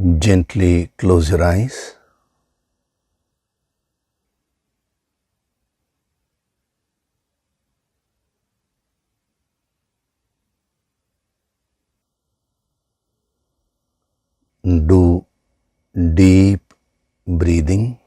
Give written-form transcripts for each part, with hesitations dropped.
Gently close your eyes. Do deep breathing.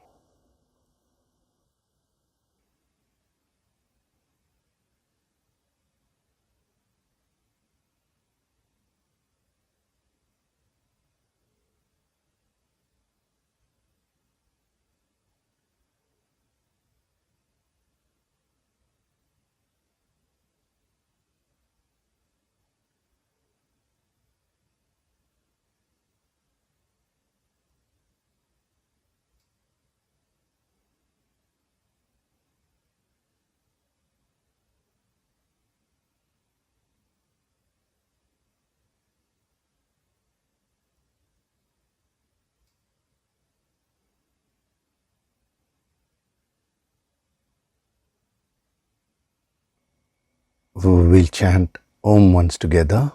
We'll chant Om once together.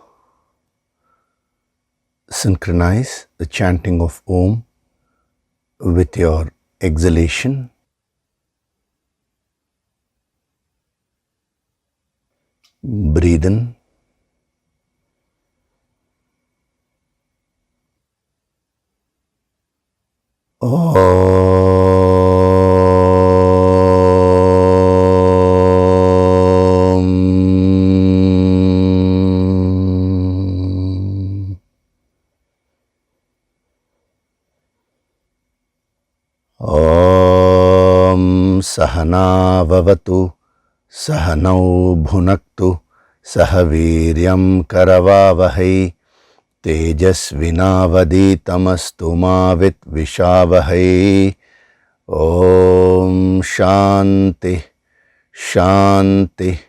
Synchronize the chanting of Om with your exhalation. Breathe in. Sahana vavatu, sahanau bhunaktu, sahaviryam karavavahai, tejasvinavaditamastu ma vitvishavahay. Om Shanti, Shanti,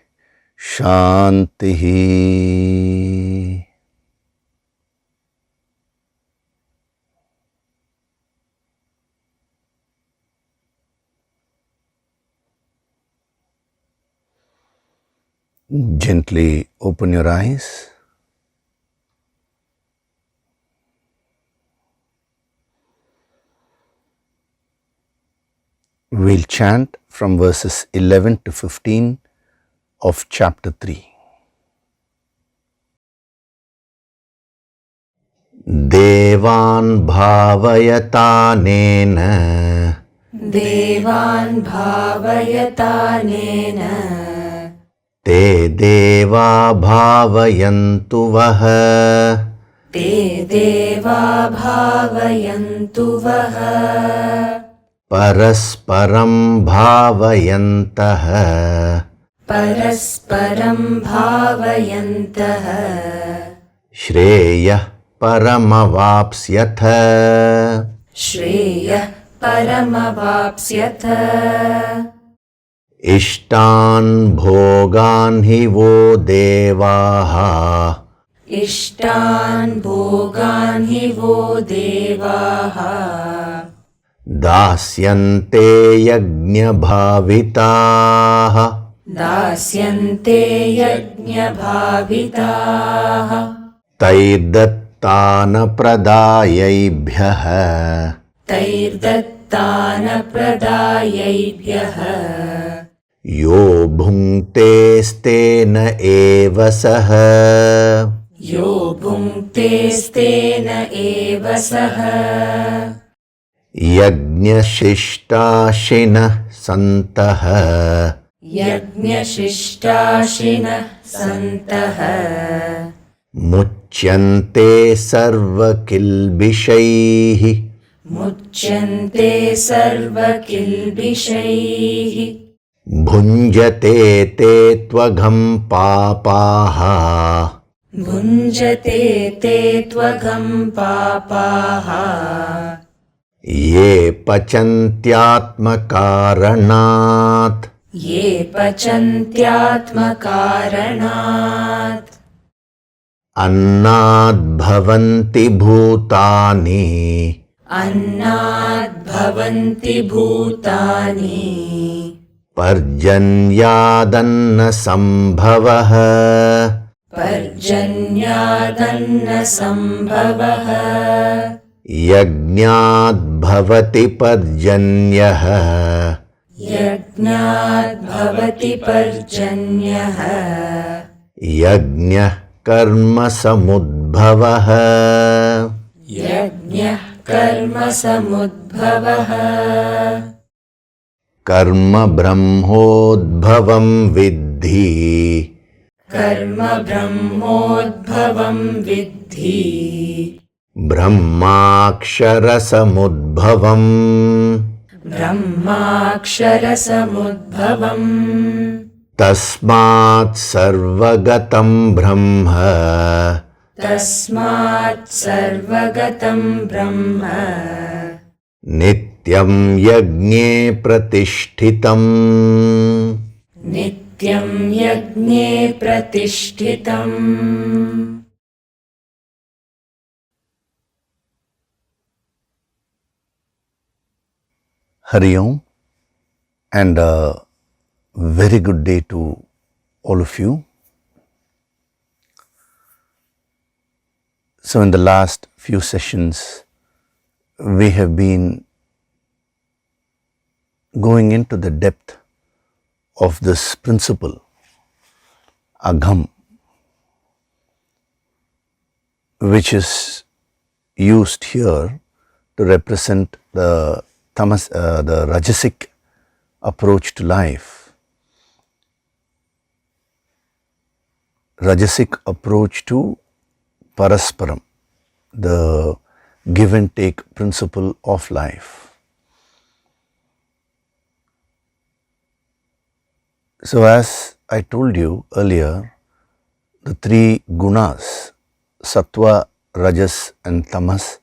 Shanti. Gently open your eyes. We'll chant from verses 11 to 15 of chapter 3. Devan bhavayatanena, Devan bhavayatanena, te deva bhavayantu vaha, te deva bhavayantu vaha, parasparam bhavayantaha, parasparam bhavayantaha, Shreyah paramavapsyatha, Shreyah paramavapsyatha, Ishtan bhogan hi vo devaha, Ishtan bhogan hi vo devaha, dasyante yajna bhavitaha, Dasyante yajna bhavitaha, taidattana pradayebhyaha, Tairdattana pradayaibhyaha, yo bhungte stena eva saha, Yo bhungte stena eva saha, yajna shishtashinah santaha, Yajna shishtashinah santaha, muchyante sarva kilbishaihi, Muchyante sarva kilbishaihi, bhunjate te tvagam papaha, Bhunjate te tvagam papaha, ye pachantyatmakaranat, Ye pachantyatmakaranat, annad bhavanti bhutani, Annad bhavanti bhutani, parjanyadanna sambhavaha, Parjanyadanna sambhavaha, यज्ञात् भवति पर्जन्यः यज्ञात् भवति पर्जन्यः यज्ञः कर्म समुद्भवः यज्ञः कर्म समुद्भवः कर्म ब्रह्मोद्भवं विद्धि कर्म ब्रह्मोद्भवं विद्धि ब्रह्माक्षरसमुद्भवम् ब्रह्माक्षरसमुद्भवम् तस्मात् सर्वगतं ब्रह्म तस्मात् सर्वगतं ब्रह्म नित्यं यज्ञे प्रतिष्ठितम् नित्यं यज्ञे प्रतिष्ठितम् Hari Om, and a very good day to all of you. So in the last few sessions, we have been going into the depth of this principle, Agham, which is used here to represent the Rajasic approach to life, Rajasic approach to Parasparam, the give and take principle of life. So as I told you earlier, the three gunas, Sattva, Rajas and Tamas,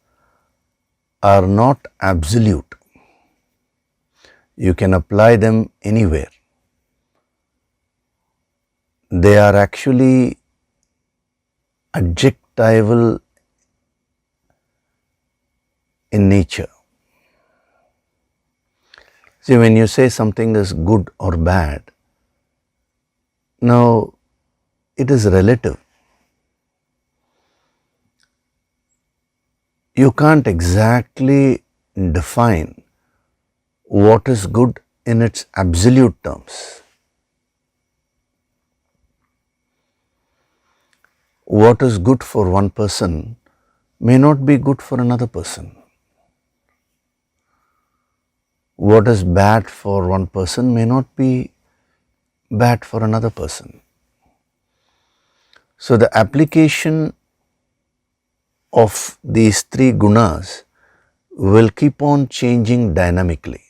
are not absolute. You can apply them anywhere. They are actually adjectival in nature. See, when you say something is good or bad, now it is relative. You can't exactly define what is good in its absolute terms. What is good for one person may not be good for another person. What is bad for one person may not be bad for another person. So the application of these three gunas will keep on changing dynamically.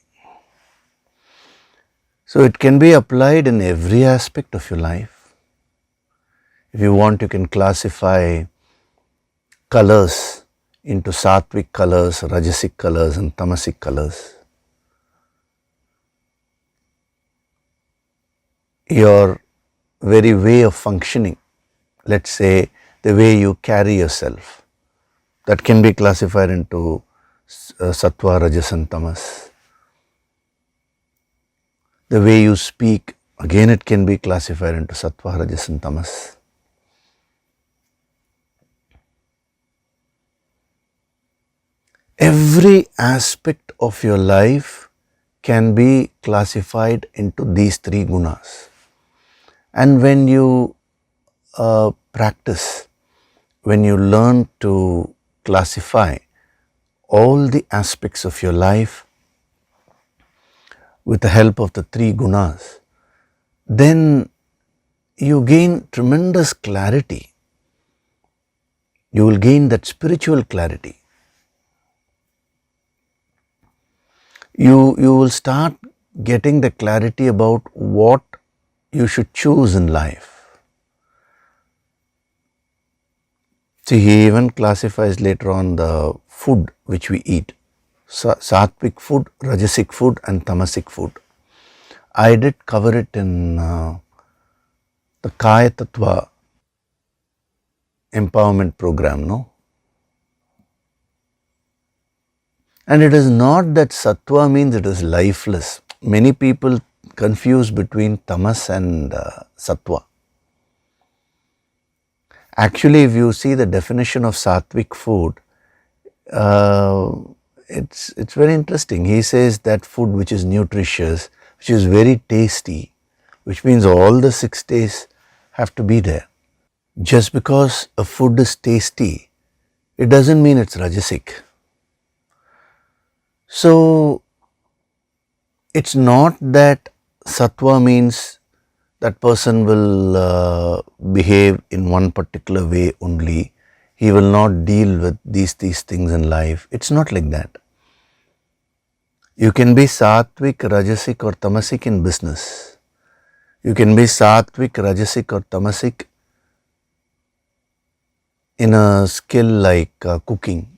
So it can be applied in every aspect of your life. If you want, you can classify colors into sattvic colors, rajasic colors and tamasic colors. Your very way of functioning, let's say the way you carry yourself, that can be classified into sattva, rajas and tamas. The way you speak, again it can be classified into sattva, rajas and tamas. Every aspect of your life can be classified into these three gunas. And when you practice, when you learn to classify all the aspects of your life with the help of the three gunas, then you gain tremendous clarity. You will gain that spiritual clarity. You will start getting the clarity about what you should choose in life. See, he even classifies later on the food which we eat. Sattvic food, rajasic food and tamasic food. I did cover it in the Kaya Tattva empowerment program, no? And it is not that sattva means it is lifeless. Many people confuse between tamas and sattva. Actually, if you see the definition of sattvic food, it's very interesting. He says that food which is nutritious, which is very tasty, which means all the 6 tastes have to be there. Just because a food is tasty, it doesn't mean it's rajasic. So it's not that sattva means that person will behave in one particular way only. He will not deal with these things in life. It's not like that. You can be sattvic, rajasic or tamasic in business. You can be sattvic, rajasic or tamasic in a skill like cooking.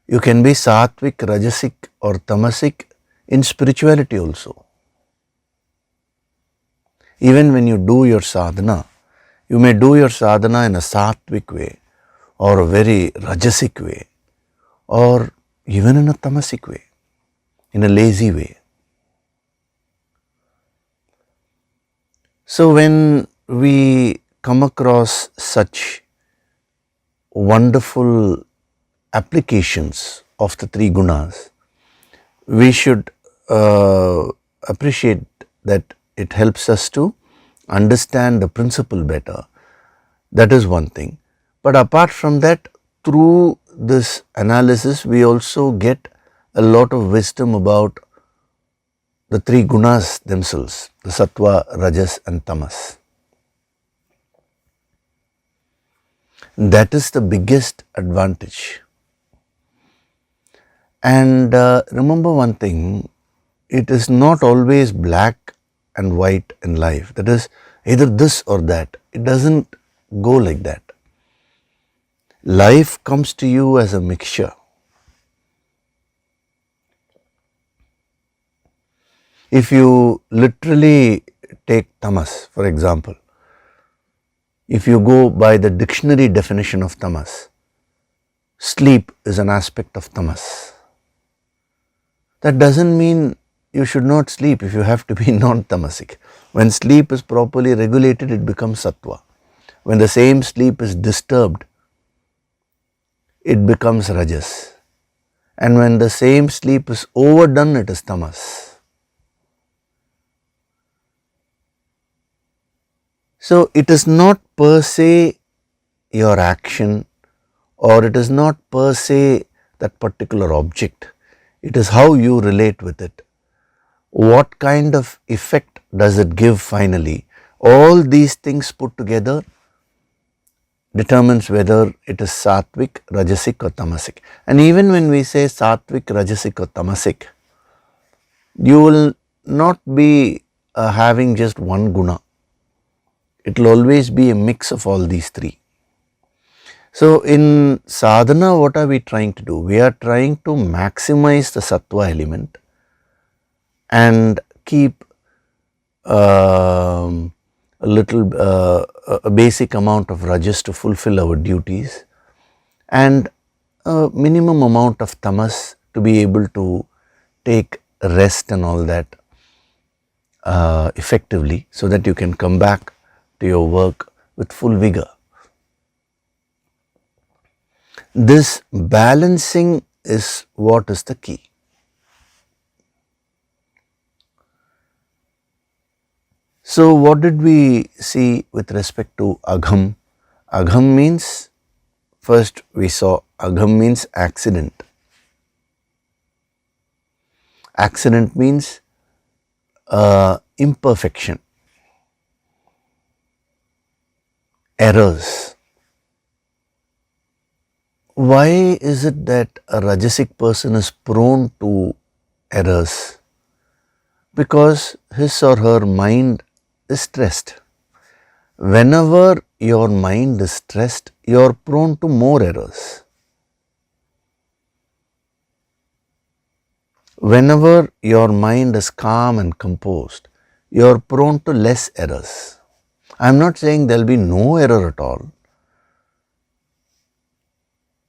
You can be sattvic, rajasic or tamasic in spirituality also. Even when you do your sadhana, you may do your sadhana in a sattvic way or a very rajasic way or even in a tamasic way, in a lazy way. So when we come across such wonderful applications of the 3 gunas, we should appreciate that it helps us to understand the principle better. That is one thing. But apart from that, through this analysis, we also get a lot of wisdom about the 3 gunas themselves, the sattva, rajas and tamas. That is the biggest advantage. And remember one thing, it is not always black and white in life. That is either this or that. It doesn't go like that. Life comes to you as a mixture. If you literally take tamas, for example, if you go by the dictionary definition of tamas, sleep is an aspect of tamas. That doesn't mean you should not sleep if you have to be non-tamasic. When sleep is properly regulated, it becomes sattva. When the same sleep is disturbed, it becomes rajas. And when the same sleep is overdone, it is tamas. So it is not per se your action, or it is not per se that particular object. It is how you relate with it. What kind of effect does it give finally? All these things put together determines whether it is sattvic, rajasic or tamasic. And even when we say sattvic, rajasic or tamasic, you will not be having just one guna. It will always be a mix of all these 3. So in sadhana, what are we trying to do? We are trying to maximize the sattva element and keep a basic amount of rajas to fulfill our duties, and a minimum amount of tamas to be able to take rest and all that effectively, so that you can come back to your work with full vigor. This balancing is what is the key. So what did we see with respect to agham? Agham means, first we saw agham means accident. Accident means imperfection, errors. Why is it that a rajasic person is prone to errors? Because his or her mind is stressed. Whenever your mind is stressed, you are prone to more errors. Whenever your mind is calm and composed, you are prone to less errors. I am not saying there will be no error at all.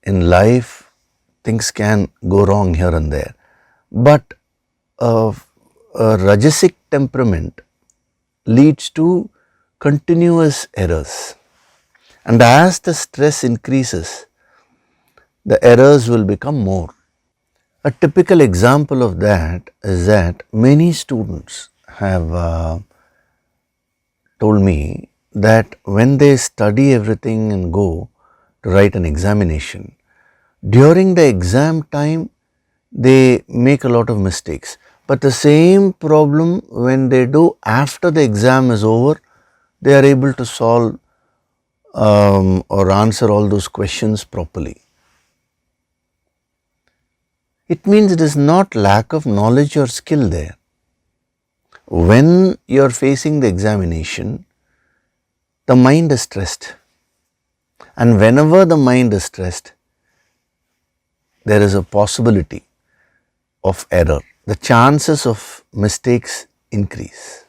In life, things can go wrong here and there. But a rajasic temperament leads to continuous errors. And as the stress increases, the errors will become more. A typical example of that is that many students have told me that when they study everything and go to write an examination, during the exam time they make a lot of mistakes. But the same problem when they do after the exam is over, they are able to solve or answer all those questions properly. It means it is not lack of knowledge or skill there. When you are facing the examination, the mind is stressed. And whenever the mind is stressed, there is a possibility of error. The chances of mistakes increase.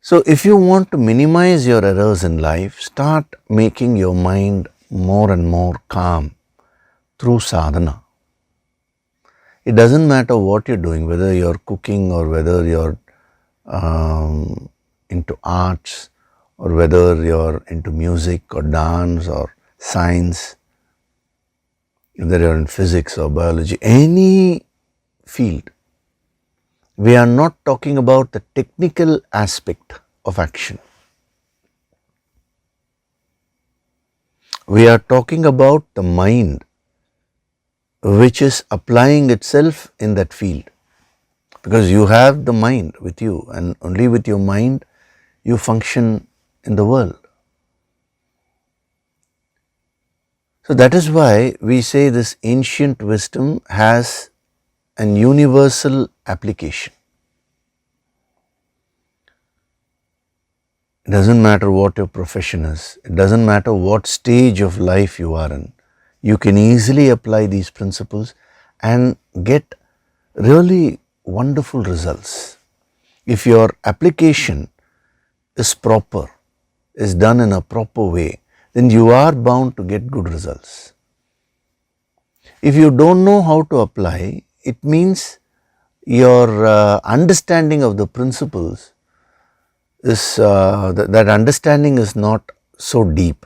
So, if you want to minimize your errors in life, start making your mind more and more calm through sadhana. It doesn't matter what you're doing, whether you're cooking or whether you're into arts or whether you're into music or dance or science, whether you're in physics or biology, any field. We are not talking about the technical aspect of action. We are talking about the mind which is applying itself in that field. Because you have the mind with you, and only with your mind you function in the world. So that is why we say this ancient wisdom has an universal application. It doesn't matter what your profession is, it doesn't matter what stage of life you are in, you can easily apply these principles and get really wonderful results. If your application is proper, is done in a proper way, then you are bound to get good results. If you don't know how to apply, it means your understanding of the principles is, that understanding is not so deep.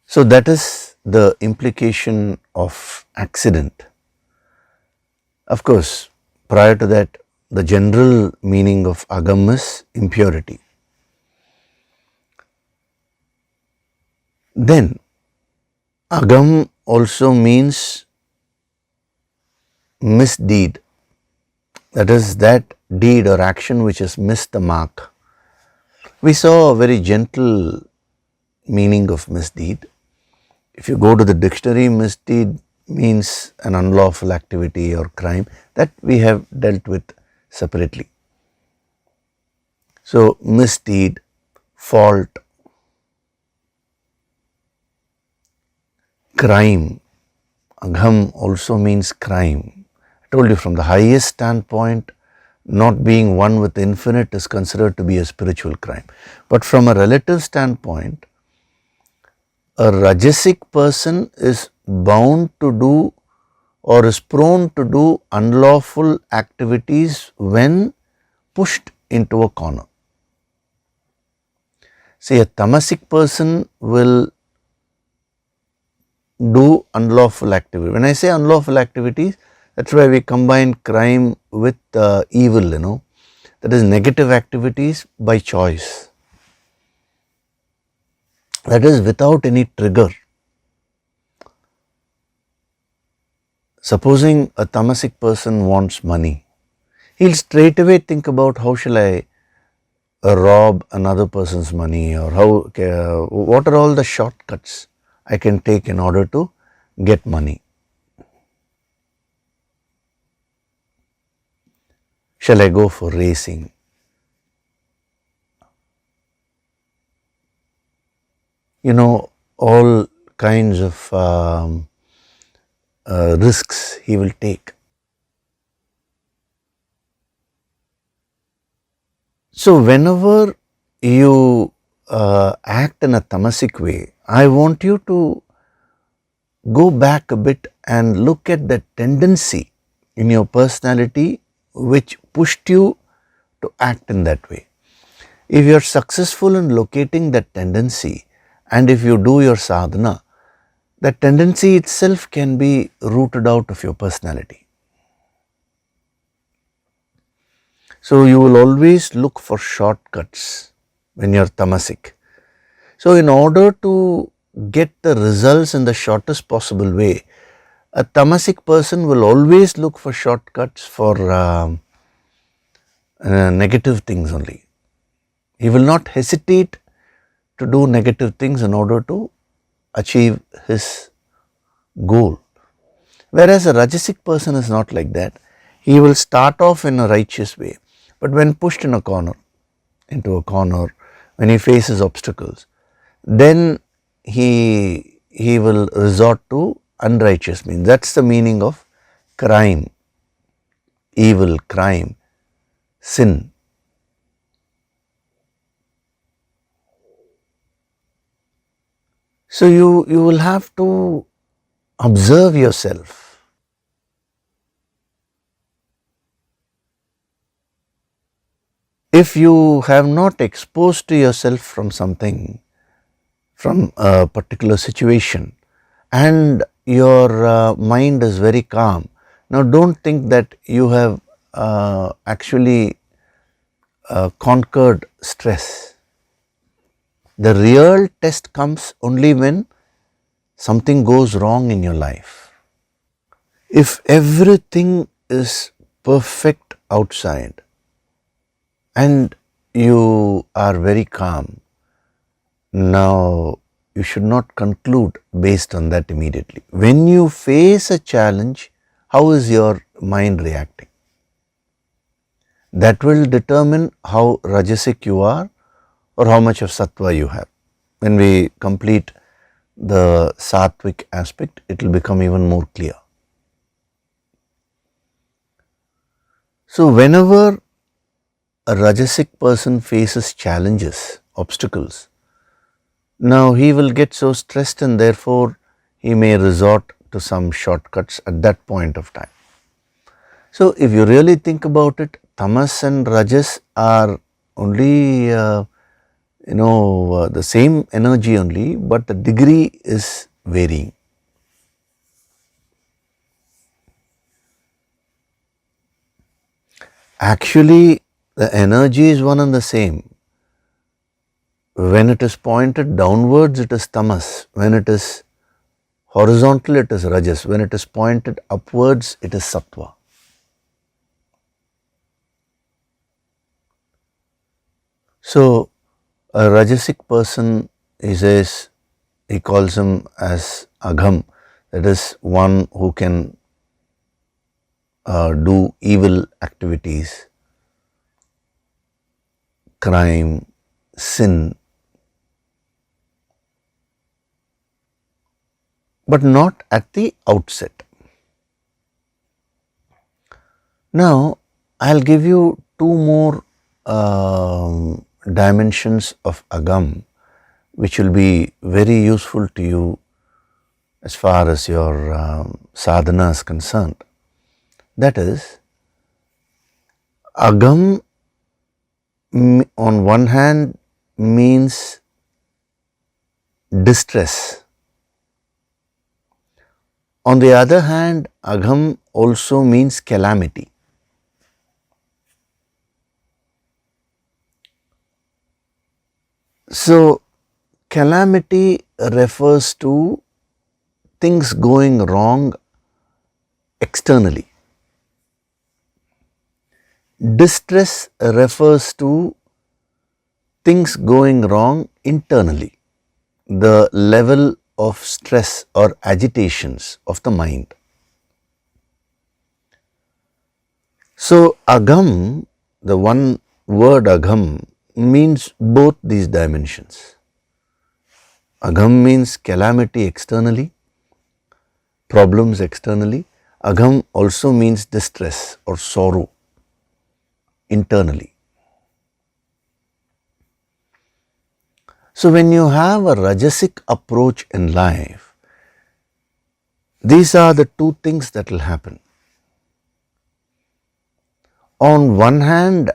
So that is the implication of accident. Of course, prior to that, the general meaning of agam is impurity. Then, agam also means misdeed. That is, that deed or action which has missed the mark. We saw a very gentle meaning of misdeed. If you go to the dictionary, misdeed means an unlawful activity or crime that we have dealt with separately. So, misdeed, fault, crime. Agham also means crime. I told you, from the highest standpoint, not being one with the infinite is considered to be a spiritual crime. But from a relative standpoint, a rajasic person is bound to do or is prone to do unlawful activities when pushed into a corner. See, a tamasic person will do unlawful activity. When I say unlawful activities, that's why we combine crime with evil, that is negative activities by choice. That is without any trigger. Supposing a tamasic person wants money, he'll straight away think about how shall I rob another person's money, or what are all the shortcuts I can take in order to get money. Shall I go for racing? All kinds of risks he will take. So, whenever you act in a tamasic way, I want you to go back a bit and look at the tendency in your personality which pushed you to act in that way. If you are successful in locating that tendency, and if you do your sadhana, that tendency itself can be rooted out of your personality. So you will always look for shortcuts when you are tamasic. So in order to get the results in the shortest possible way, a tamasic person will always look for shortcuts for negative things only. He will not hesitate to do negative things in order to achieve his goal. Whereas a rajasic person is not like that. He will start off in a righteous way, but when pushed into a corner, when he faces obstacles, then he will resort to unrighteous means. That's the meaning of crime, evil, crime, sin. So you will have to observe yourself. If you have not exposed to yourself from something, from a particular situation, and your mind is very calm, now don't think that you have actually conquered stress. The real test comes only when something goes wrong in your life. If everything is perfect outside and you are very calm, now you should not conclude based on that immediately. When you face a challenge, how is your mind reacting? That will determine how rajasic you are or how much of sattva you have. When we complete the sattvic aspect, it will become even more clear. So whenever a rajasic person faces challenges, obstacles, now he will get so stressed and therefore he may resort to some shortcuts at that point of time. So if you really think about it, tamas and rajas are only the same energy only, but the degree is varying. Actually, the energy is one and the same. When it is pointed downwards, it is tamas. When it is horizontal, it is rajas. When it is pointed upwards, it is sattva. So, a rajasic person, he calls him as agham, that is one who can do evil activities, crime, sin, but not at the outset. Now, I'll give you two more dimensions of agam which will be very useful to you as far as your sadhana is concerned. That is, agam on one hand means distress. On the other hand, agham also means calamity. So, calamity refers to things going wrong externally. Distress refers to things going wrong internally, the level of stress or agitations of the mind. So, agham, the one word agham, means both these dimensions. Agham means calamity externally, problems externally. Agham also means distress or sorrow internally. So, when you have a rajasic approach in life, these are the two things that will happen. When you have a rajasic approach in life, these are the two things that will happen. One is, you will have a rajasic approach in life. Second is, you will have a rajasic approach in your sadhana. When you have a rajasic approach in life, these are the two things that will happen. One is, you will have a rajasic approach in life. Second is, you will have a rajasic approach in your sadhana. on one hand,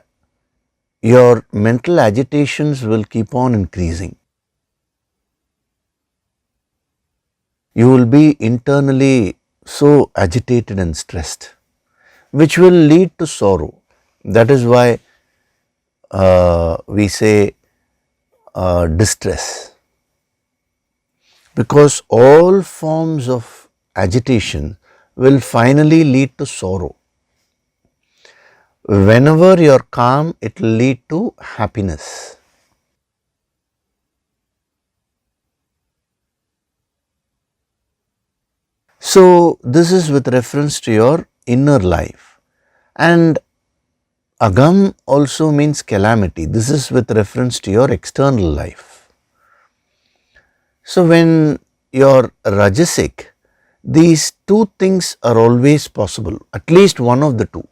your mental agitations will keep on increasing. You will be internally so agitated and stressed, which will lead to sorrow. That is why we say distress, because all forms of agitation will finally lead to sorrow. Whenever you are calm, it will lead to happiness. So, this is with reference to your inner life. And agam also means calamity. This is with reference to your external life. So, when you are rajasic, these two things are always possible, at least one of the two.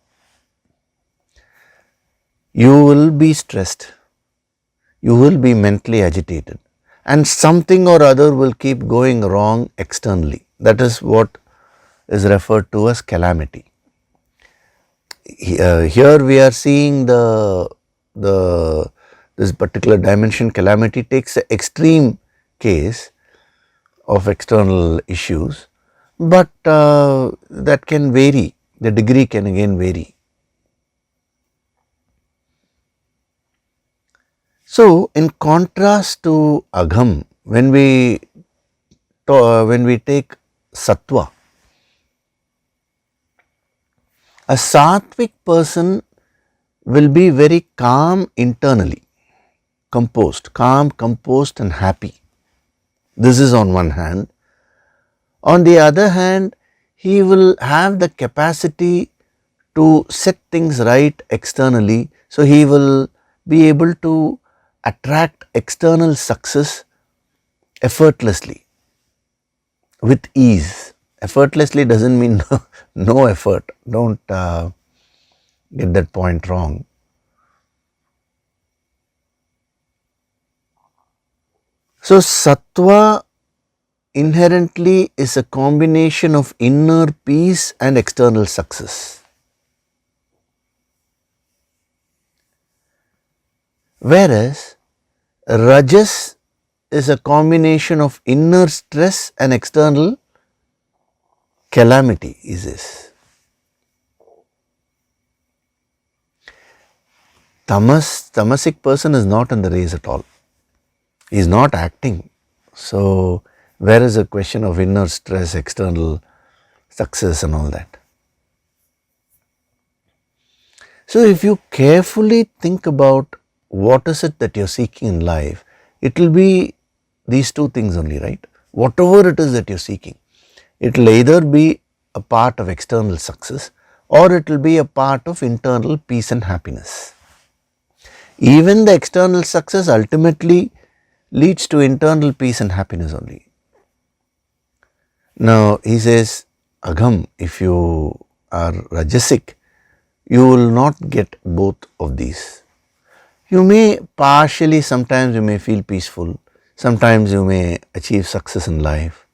You will be stressed, you will be mentally agitated, and something or other will keep going wrong externally. That is what is referred to as calamity. Here we are seeing this particular dimension, calamity, takes an extreme case of external issues, but that can vary, the degree can again vary. So, in contrast to agham, when we take sattva, a sattvic person will be very calm internally, calm, composed and happy. This is on one hand. On the other hand, he will have the capacity to set things right externally, so he will be able to attract external success effortlessly, with ease. Effortlessly doesn't mean no effort, don't get that point wrong. So, sattva inherently is a combination of inner peace and external success. Whereas rajas is a combination of inner stress and external calamity is this. Tamasic person is not in the race at all. He is not acting. So, where is the question of inner stress, external success and all that? So, if you carefully think about what is it that you are seeking in life, it will be these two things only, right? Whatever it is that you are seeking, it will either be a part of external success or it will be a part of internal peace and happiness. Even the external success ultimately leads to internal peace and happiness only. Now, he says, agham, if you are rajasic, you will not get both of these. You may partially, sometimes you may feel peaceful, sometimes you may achieve success in life,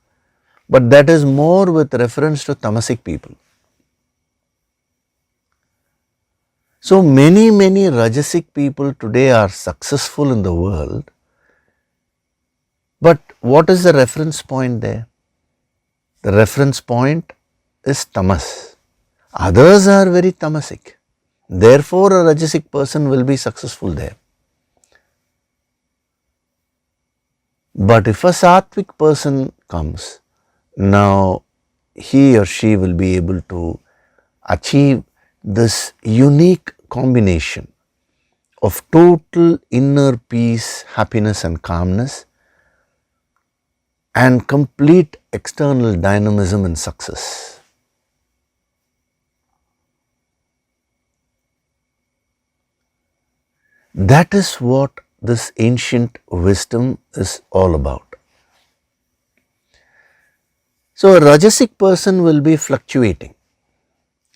but that is more with reference to tamasic people. So, many rajasic people today are successful in the world, but what is the reference point there? The reference point is tamas. Others are very tamasic. Therefore, a rajasic person will be successful there. But if a sattvic person comes, now he or she will be able to achieve this unique combination of total inner peace, happiness and calmness and complete external dynamism and success. That is what this ancient wisdom is all about. So, a rajasic person will be fluctuating.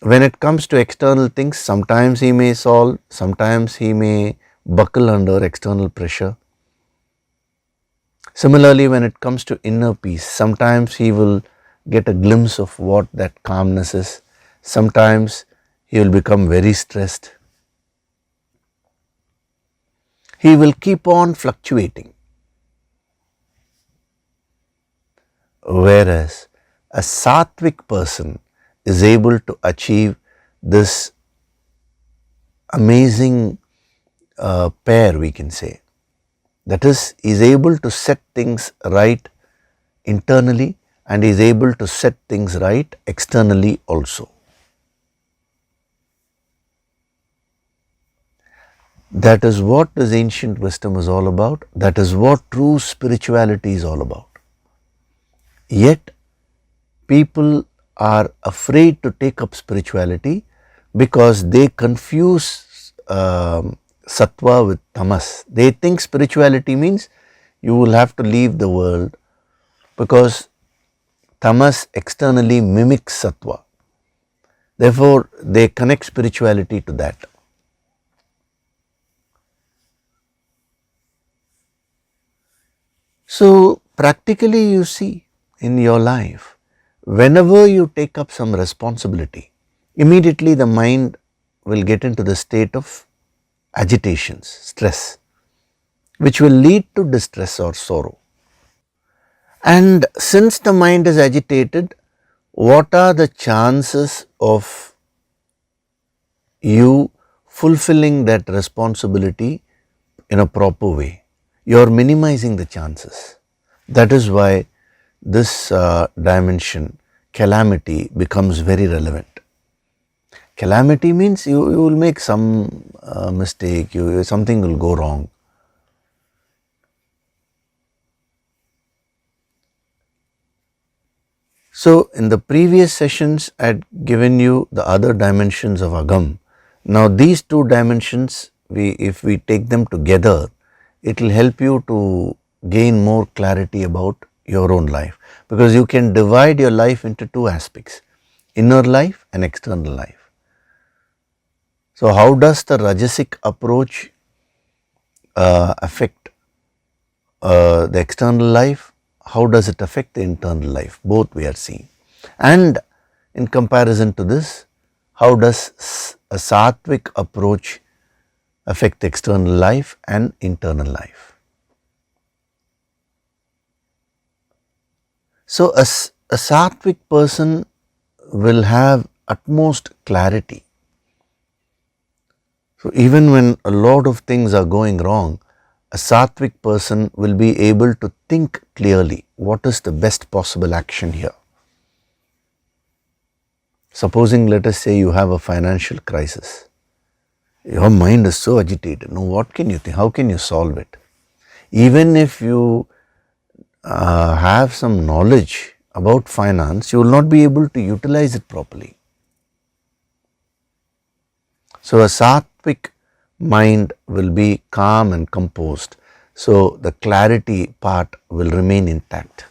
When it comes to external things, sometimes he may solve, sometimes he may buckle under external pressure. Similarly, when it comes to inner peace, sometimes he will get a glimpse of what that calmness is. Sometimes he will become very stressed. He will keep on fluctuating. Whereas a sattvic person is able to achieve this amazing pair, we can say. That is, he is able to set things right internally and is able to set things right externally also. That is what this ancient wisdom is all about. That is what true spirituality is all about. Yet, people are afraid to take up spirituality because they confuse sattva with tamas. They think spirituality means you will have to leave the world, because tamas externally mimics sattva. Therefore, they connect spirituality to that. So, practically you see in your life, whenever you take up some responsibility, immediately the mind will get into the state of agitations, stress, which will lead to distress or sorrow. And since the mind is agitated, what are the chances of you fulfilling that responsibility in a proper way? You are minimizing the chances. That is why this dimension, calamity, becomes very relevant. Calamity means you will make some mistake, something will go wrong. So, in the previous sessions I had given you the other dimensions of Agam. Now, these two dimensions, if we take them together, it will help you to gain more clarity about your own life, because you can divide your life into two aspects, inner life and external life. So, how does the Rajasic approach affect the external life? How does it affect the internal life? Both we are seeing. And in comparison to this, how does a Sattvic approach affect the external life and internal life? So, a Sattvic person will have utmost clarity. So, even when a lot of things are going wrong, a Sattvic person will be able to think clearly what is the best possible action here. Supposing, let us say, you have a financial crisis. Your mind is so agitated. Now, what can you think? How can you solve it? Even if you have some knowledge about finance, you will not be able to utilize it properly. So, a Sattvic mind will be calm and composed. So, the clarity part will remain intact.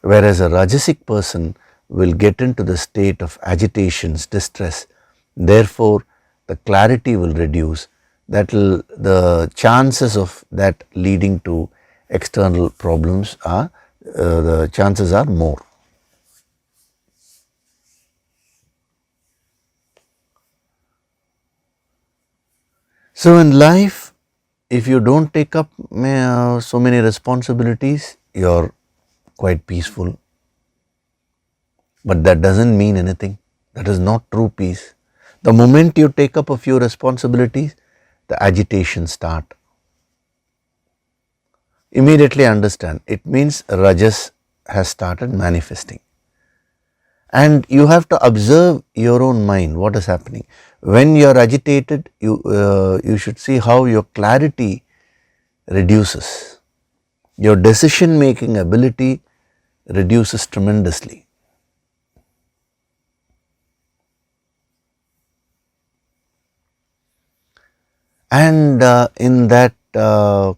Whereas a Rajasic person will get into the state of agitations, distress. Therefore, the clarity will reduce. The chances of that leading to external problems are, the chances are more. So, in life, if you don't take up so many responsibilities, you are quite peaceful. But that doesn't mean anything. That is not true peace. The moment you take up a few responsibilities, the agitation start. Immediately understand, it means Rajas has started manifesting. And you have to observe your own mind, what is happening. When you are agitated, you should see how your clarity reduces. Your decision making ability reduces tremendously. And in that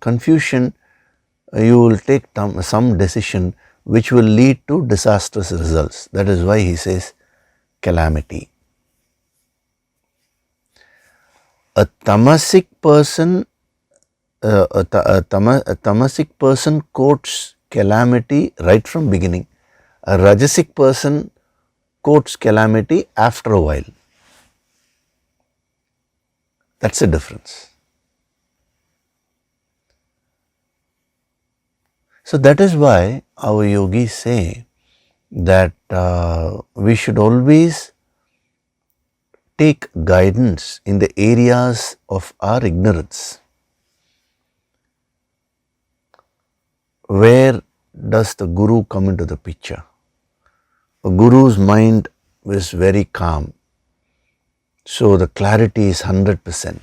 confusion, you will take some decision which will lead to disastrous results. That is why he says calamity. A tamasic person, quotes calamity right from beginning. A Rajasic person quotes calamity after a while. That's the difference. So that is why our yogis say that we should always take guidance in the areas of our ignorance. Where does the guru come into the picture? A guru's mind is very calm, so the clarity is 100%.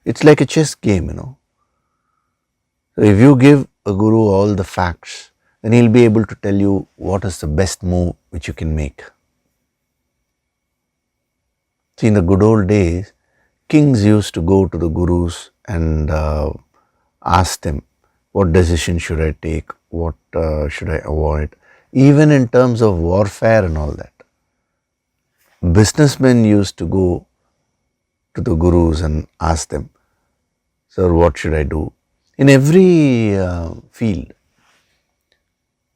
It's like a chess game, So if you give a guru all the facts, then he'll be able to tell you what is the best move which you can make. See, in the good old days, kings used to go to the gurus and ask them, what decision should I take? What should I avoid? Even in terms of warfare and all that. Businessmen used to go to the gurus and ask them, sir, what should I do? In every field.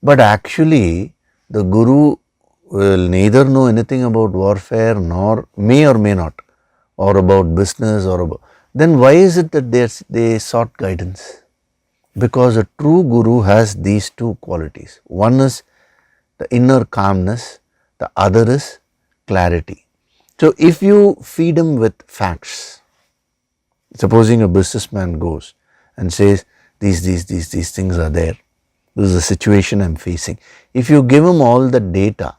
But actually, the guru will neither know anything about warfare nor may or may not, or about business or about. Then why is it that they sought guidance? Because a true guru has these two qualities. One is the inner calmness, the other is clarity. So if you feed him with facts, supposing a businessman goes and says, these things are there, this is the situation I'm facing. If you give him all the data,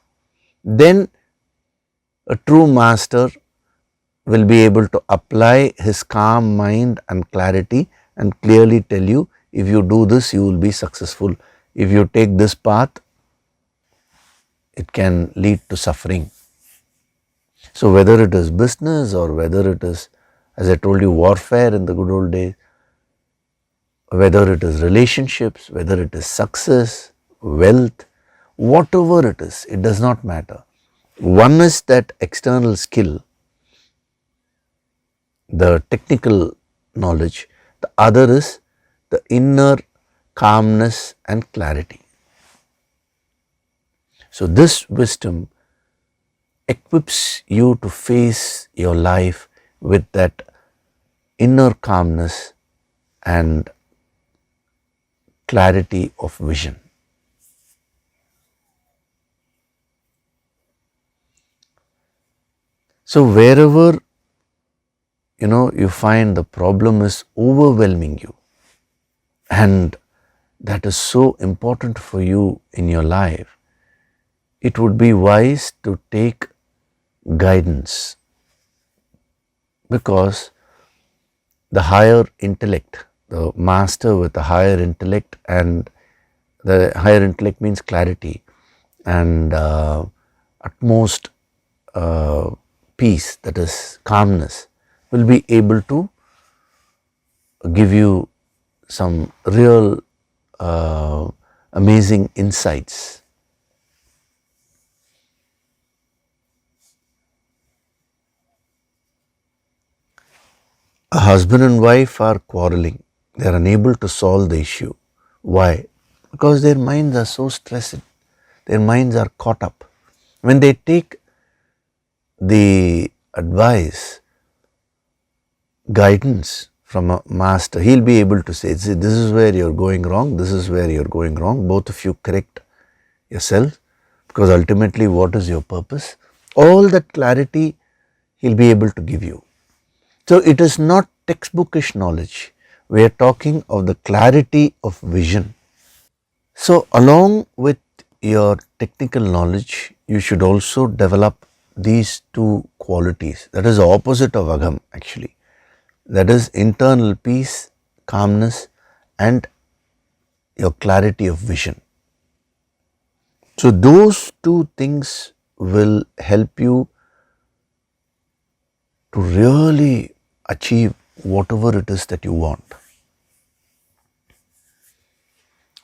then a true master will be able to apply his calm mind and clarity and clearly tell you, if you do this, you will be successful. If you take this path, it can lead to suffering. So whether it is business or whether it is, as I told you, warfare in the good old days, whether it is relationships, whether it is success, wealth, whatever it is, it does not matter. One is that external skill, the technical knowledge, the other is the inner calmness and clarity. So this wisdom equips you to face your life with that inner calmness and clarity of vision. So wherever you find the problem is overwhelming you, and that is so important for you in your life, it would be wise to take guidance, because the higher intellect, the master with the higher intellect, and the higher intellect means clarity and utmost peace, that is calmness, will be able to give you some real amazing insights. A husband and wife are quarreling. They are unable to solve the issue. Why? Because their minds are so stressed. Their minds are caught up. When they take the advice, guidance from a master, he'll be able to say, this is where you're going wrong, this is where you're going wrong. Both of you correct yourself, because ultimately what is your purpose? All that clarity he'll be able to give you. So it is not textbookish knowledge. We are talking of the clarity of vision. So along with your technical knowledge, you should also develop these two qualities. That is the opposite of Agham actually. That is internal peace, calmness, and your clarity of vision. So those two things will help you to really achieve whatever it is that you want.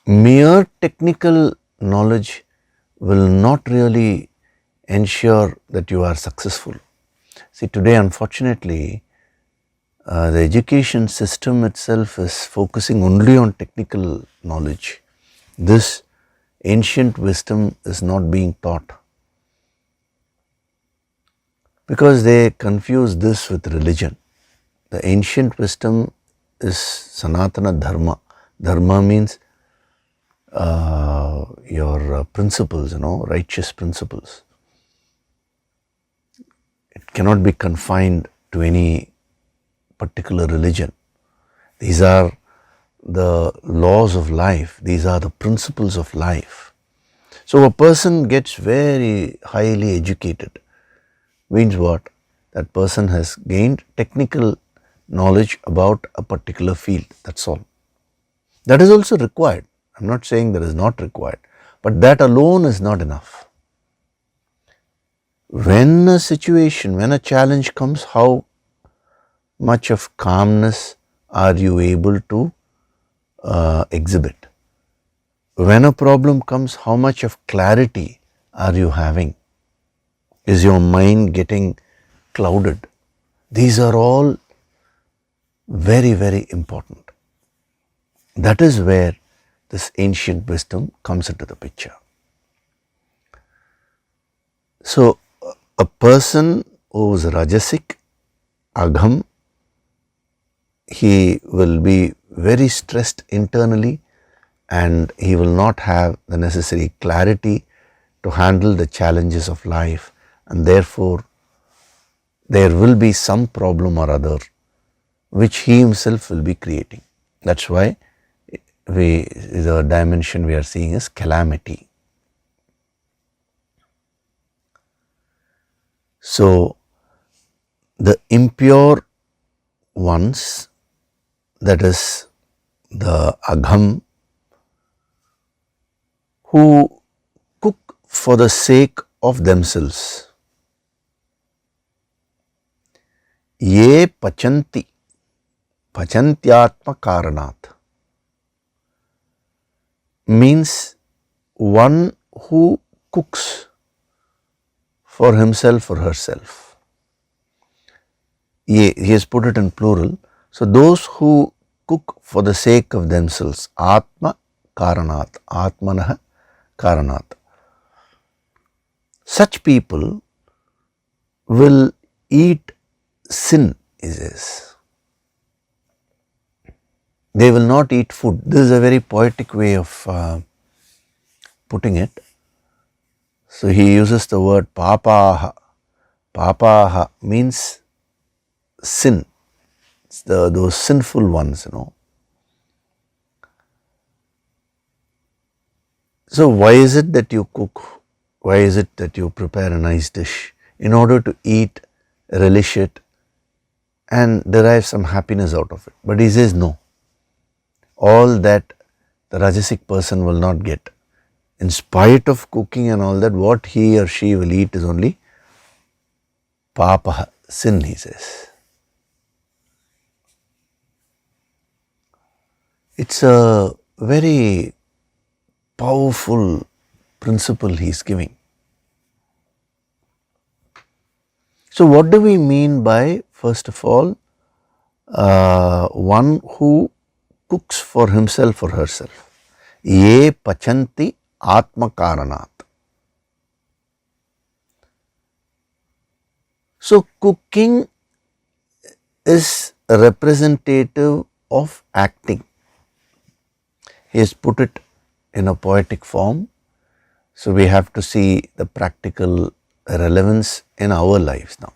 Mere technical knowledge will not really ensure that you are successful. See, today unfortunately, the education system itself is focusing only on technical knowledge. This ancient wisdom is not being taught, because they confuse this with religion. The ancient wisdom is Sanatana Dharma. Dharma means your principles, righteous principles. It cannot be confined to any particular religion. These are the laws of life. These are the principles of life. So a person gets very highly educated. Means what? That person has gained technical knowledge about a particular field. That's all. That is also required. I'm not saying that is not required, but that alone is not enough. When a situation, when a challenge comes, how much of calmness are you able to exhibit? When a problem comes, how much of clarity are you having? Is your mind getting clouded? These are all very, very important. That is where this ancient wisdom comes into the picture. So, a person who is rajasic, agham, he will be very stressed internally and he will not have the necessary clarity to handle the challenges of life, and therefore there will be some problem or other which he himself will be creating. That's why the dimension we are seeing is calamity. So the impure ones, that is the agham, who cook for the sake of themselves. Ye pachanti, pachantyatma karanat, means one who cooks for himself or herself. Ye, he has put it in plural. So those who cook for the sake of themselves, atma karanat, atmanah karanat. Such people will eat sin, he says. They will not eat food. This is a very poetic way of putting it. So he uses the word papaha. Papaha means sin. It's those sinful ones, So why is it that you cook? Why is it that you prepare a nice dish? In order to eat, relish it and derive some happiness out of it. But he says no. All that the rajasic person will not get. In spite of cooking and all that, what he or she will eat is only papa, sin, he says. It's a very powerful principle he is giving. So what do we mean by, first of all, one who cooks for himself or herself? Ye pachanti atma karanat. So cooking is a representative of acting. He has put it in a poetic form. So we have to see the practical relevance in our lives now.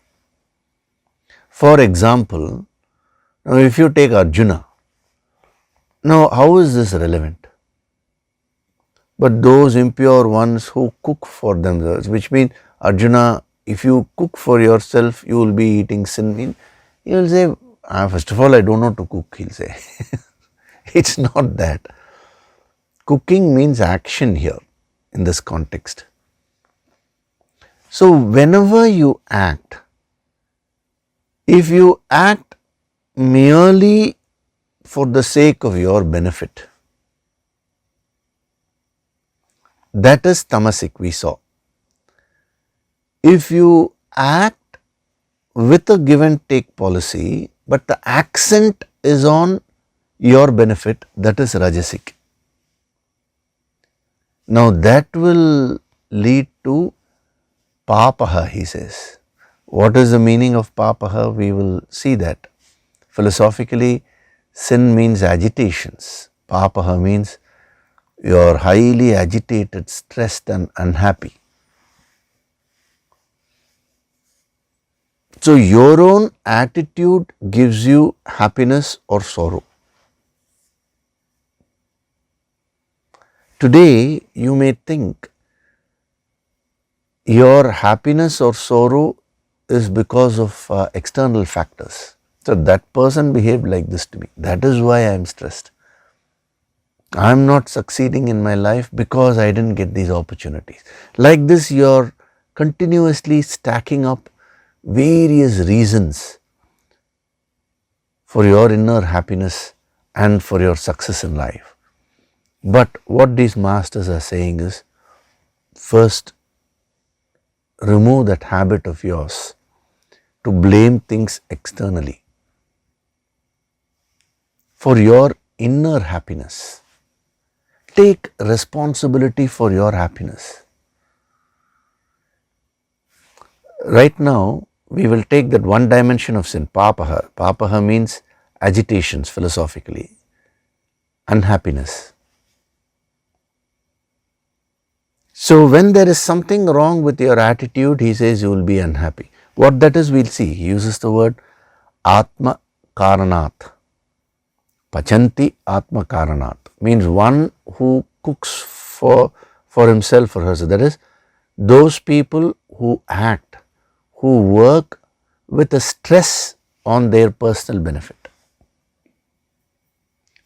For example, now if you take Arjuna, now how is this relevant? But those impure ones who cook for themselves, which means Arjuna, if you cook for yourself, you will be eating sin. He will say, first of all, I don't know to cook, he'll say. It's not that. Cooking means action here in this context. So whenever you act, if you act merely for the sake of your benefit, that is tamasic, we saw. If you act with a give and take policy, but the accent is on your benefit, that is rajasic. Now that will lead to papaha, he says. What is the meaning of papaha? We will see that. Philosophically, sin means agitations. Papaha means you are highly agitated, stressed and unhappy. So your own attitude gives you happiness or sorrow. Today you may think your happiness or sorrow is because of external factors. So that person behaved like this to me. That is why I am stressed. I am not succeeding in my life because I didn't get these opportunities. Like this, you are continuously stacking up various reasons for your inner happiness and for your success in life. But what these masters are saying is, first remove that habit of yours to blame things externally for your inner happiness. Take responsibility for your happiness. Right now, we will take that one dimension of sin, papaha. Papaha means agitations philosophically, unhappiness. So when there is something wrong with your attitude, he says you will be unhappy. What that is, we'll see. He uses the word Atma Karanat. Pachanti Atma Karanat means one who cooks for himself or herself. That is, those people who act, who work with a stress on their personal benefit.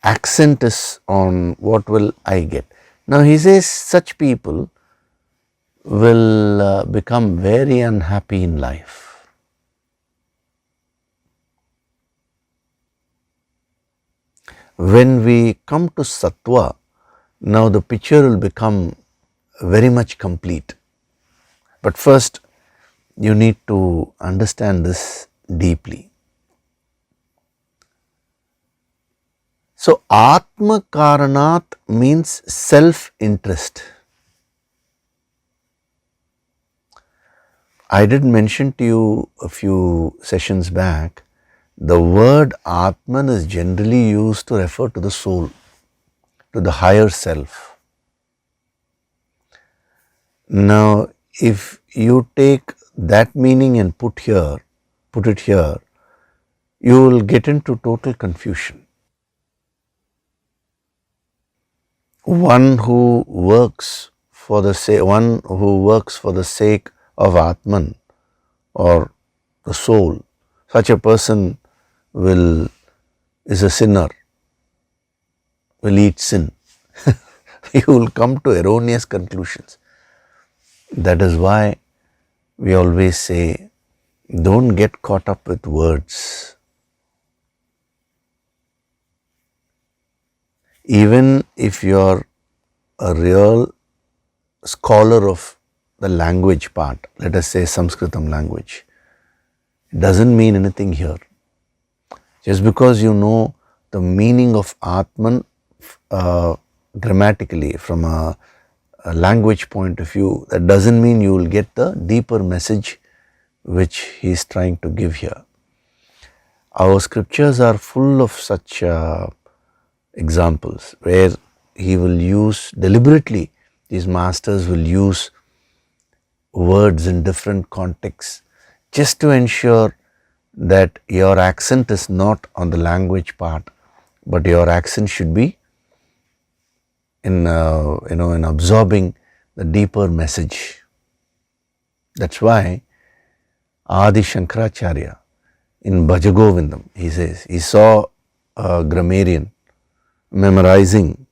Accent is on what will I get. Now he says such people will become very unhappy in life. When we come to Sattva, now the picture will become very much complete. But first, you need to understand this deeply. So, Atma Karanat means self-interest. I did mention to you a few sessions back, the word Atman is generally used to refer to the soul, to the higher self. Now, if you take that meaning and put it here, you will get into total confusion. One who works for the sake of Atman or the soul, such a person is a sinner, will eat sin. You will come to erroneous conclusions. That is why we always say, don't get caught up with words. Even if you are a real scholar of the language part, let us say Sanskritam language, it doesn't mean anything here. Just because you know the meaning of Atman grammatically from a language point of view, that doesn't mean you will get the deeper message which he is trying to give here. Our scriptures are full of such examples where he will use deliberately, these masters will use words in different contexts just to ensure that your accent is not on the language part, but your accent should be in absorbing the deeper message. That's why Adi Shankaracharya in Bhajagovindam, he says, he saw a grammarian memorizing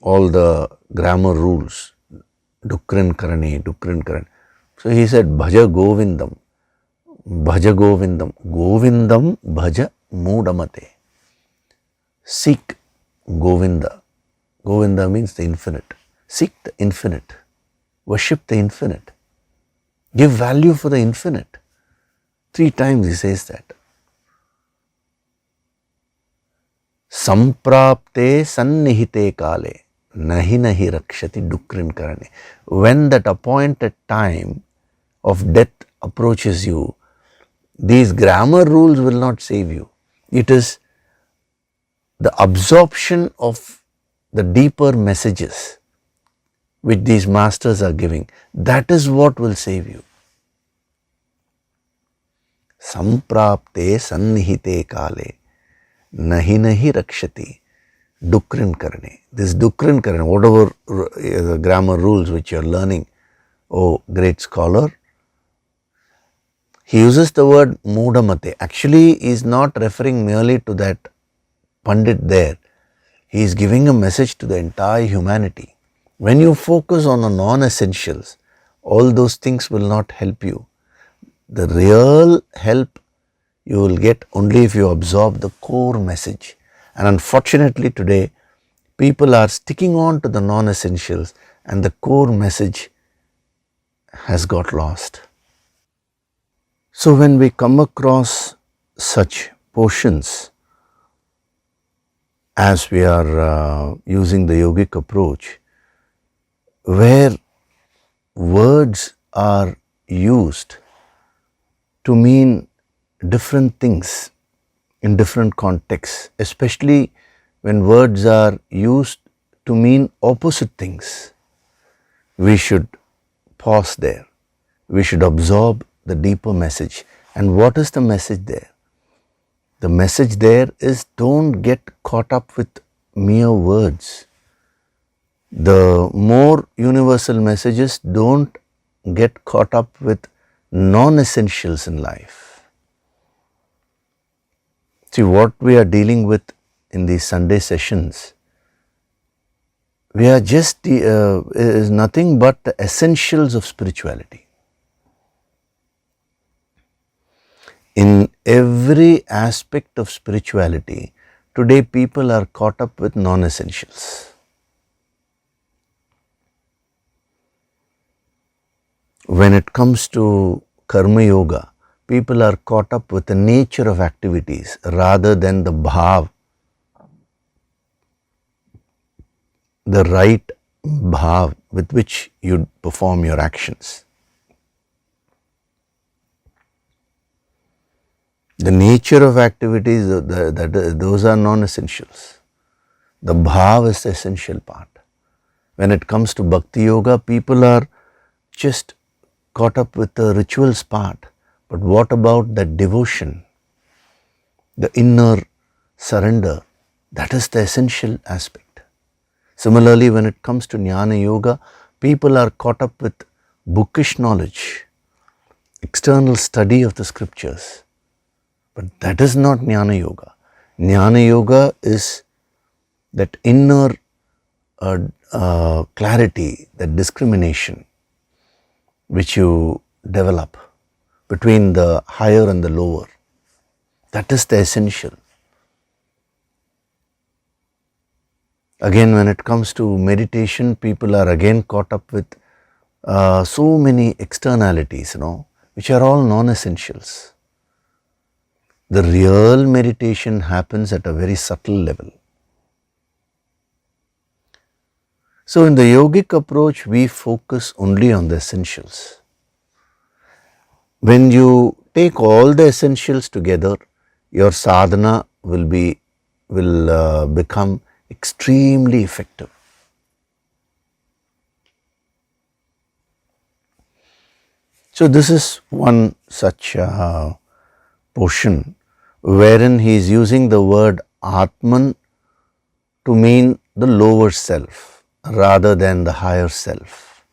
all the grammar rules, Dukrin Karane. So he said, Bhaja Govindam, Govindam Bhaja Mudamate. Seek Govinda. Govinda means the infinite. Seek the infinite. Worship the infinite. Give value for the infinite. 3 times he says that. Samprapte sannihite kale nahi rakshati dukrin karane. When that appointed time of death approaches you, these grammar rules will not save you. It is the absorption of the deeper messages which these masters are giving, that is what will save you. Samprapte sannihite kale nahi nahi rakshati dukrin karne. This dukrin karne, whatever the grammar rules which you are learning, oh great scholar, he uses the word mudamate. Actually, he is not referring merely to that Pandit there. He is giving a message to the entire humanity. When you focus on the non-essentials, all those things will not help you. The real help you will get only if you absorb the core message. And unfortunately today, people are sticking on to the non-essentials and the core message has got lost. So when we come across such portions, as we are using the yogic approach, where words are used to mean different things in different contexts, especially when words are used to mean opposite things, we should pause there. We should absorb the deeper message. And what is the message there? The message there is, don't get caught up with mere words. The more universal messages, don't get caught up with non-essentials in life. See, what we are dealing with in these Sunday sessions, we are just is nothing but the essentials of spirituality. In every aspect of spirituality, today people are caught up with non-essentials. When it comes to karma yoga, people are caught up with the nature of activities rather than the bhav, the right bhav with which you perform your actions. The nature of activities, those are non-essentials. The bhav is the essential part. When it comes to bhakti yoga, people are just caught up with the rituals part. But what about the devotion, the inner surrender? That is the essential aspect. Similarly, when it comes to jnana yoga, people are caught up with bookish knowledge, external study of the scriptures. But that is not jnana yoga. Jnana yoga is that inner clarity, that discrimination which you develop between the higher and the lower. That is the essential. Again, when it comes to meditation, people are again caught up with so many externalities, which are all non-essentials. The real meditation happens at a very subtle level. So in the yogic approach, we focus only on the essentials. When you take all the essentials together, your sadhana will become extremely effective. So this is one such portion wherein he is using the word Atman to mean the lower self rather than the higher self.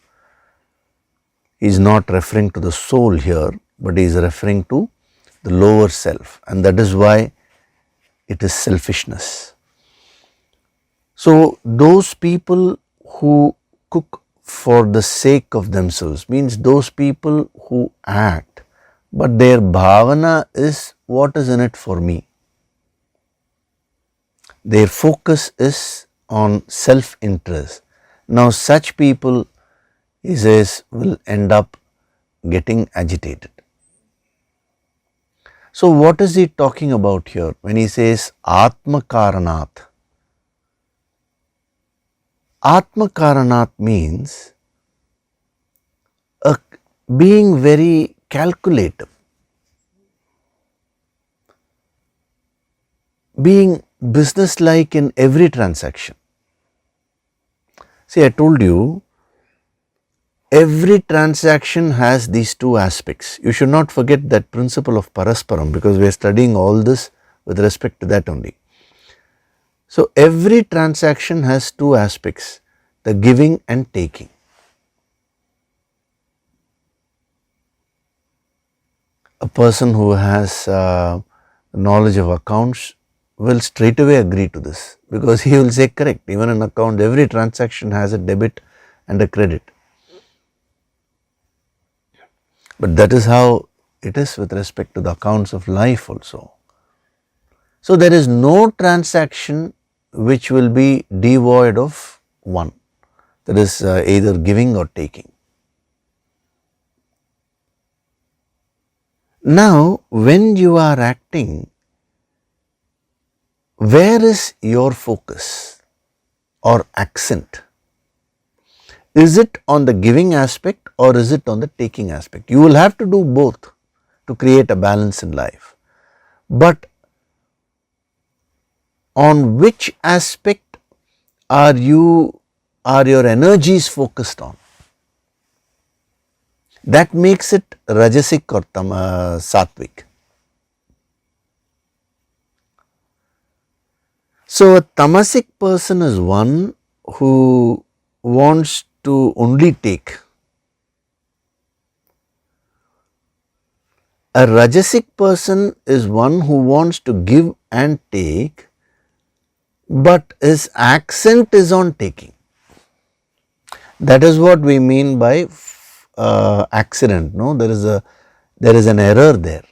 He is not referring to the soul here, but he is referring to the lower self, and that is why it is selfishness. So those people who cook for the sake of themselves, means those people who act, but their bhavana is what is in it for me. Their focus is on self-interest. Now such people, he says, will end up getting agitated. So what is he talking about here when he says Atma Karanat? Atma Karanat means being very calculative, being business-like in every transaction. See, I told you, every transaction has these two aspects. You should not forget that principle of parasparam, because we are studying all this with respect to that only. So, every transaction has two aspects, the giving and taking. A person who has knowledge of accounts will straight away agree to this, because he will say, correct, even in account every transaction has a debit and a credit. But that is how it is with respect to the accounts of life also. So, there is no transaction which will be devoid of one, that is either giving or taking. Now, when you are acting, where is your focus or accent? Is it on the giving aspect or is it on the taking aspect? You will have to do both to create a balance in life. But on which aspect are your energies focused on? That makes it rajasic or sattvic. So, a tamasic person is one who wants to only take. A rajasic person is one who wants to give and take, but his accent is on taking. That is what we mean by accident. No, there is an error there.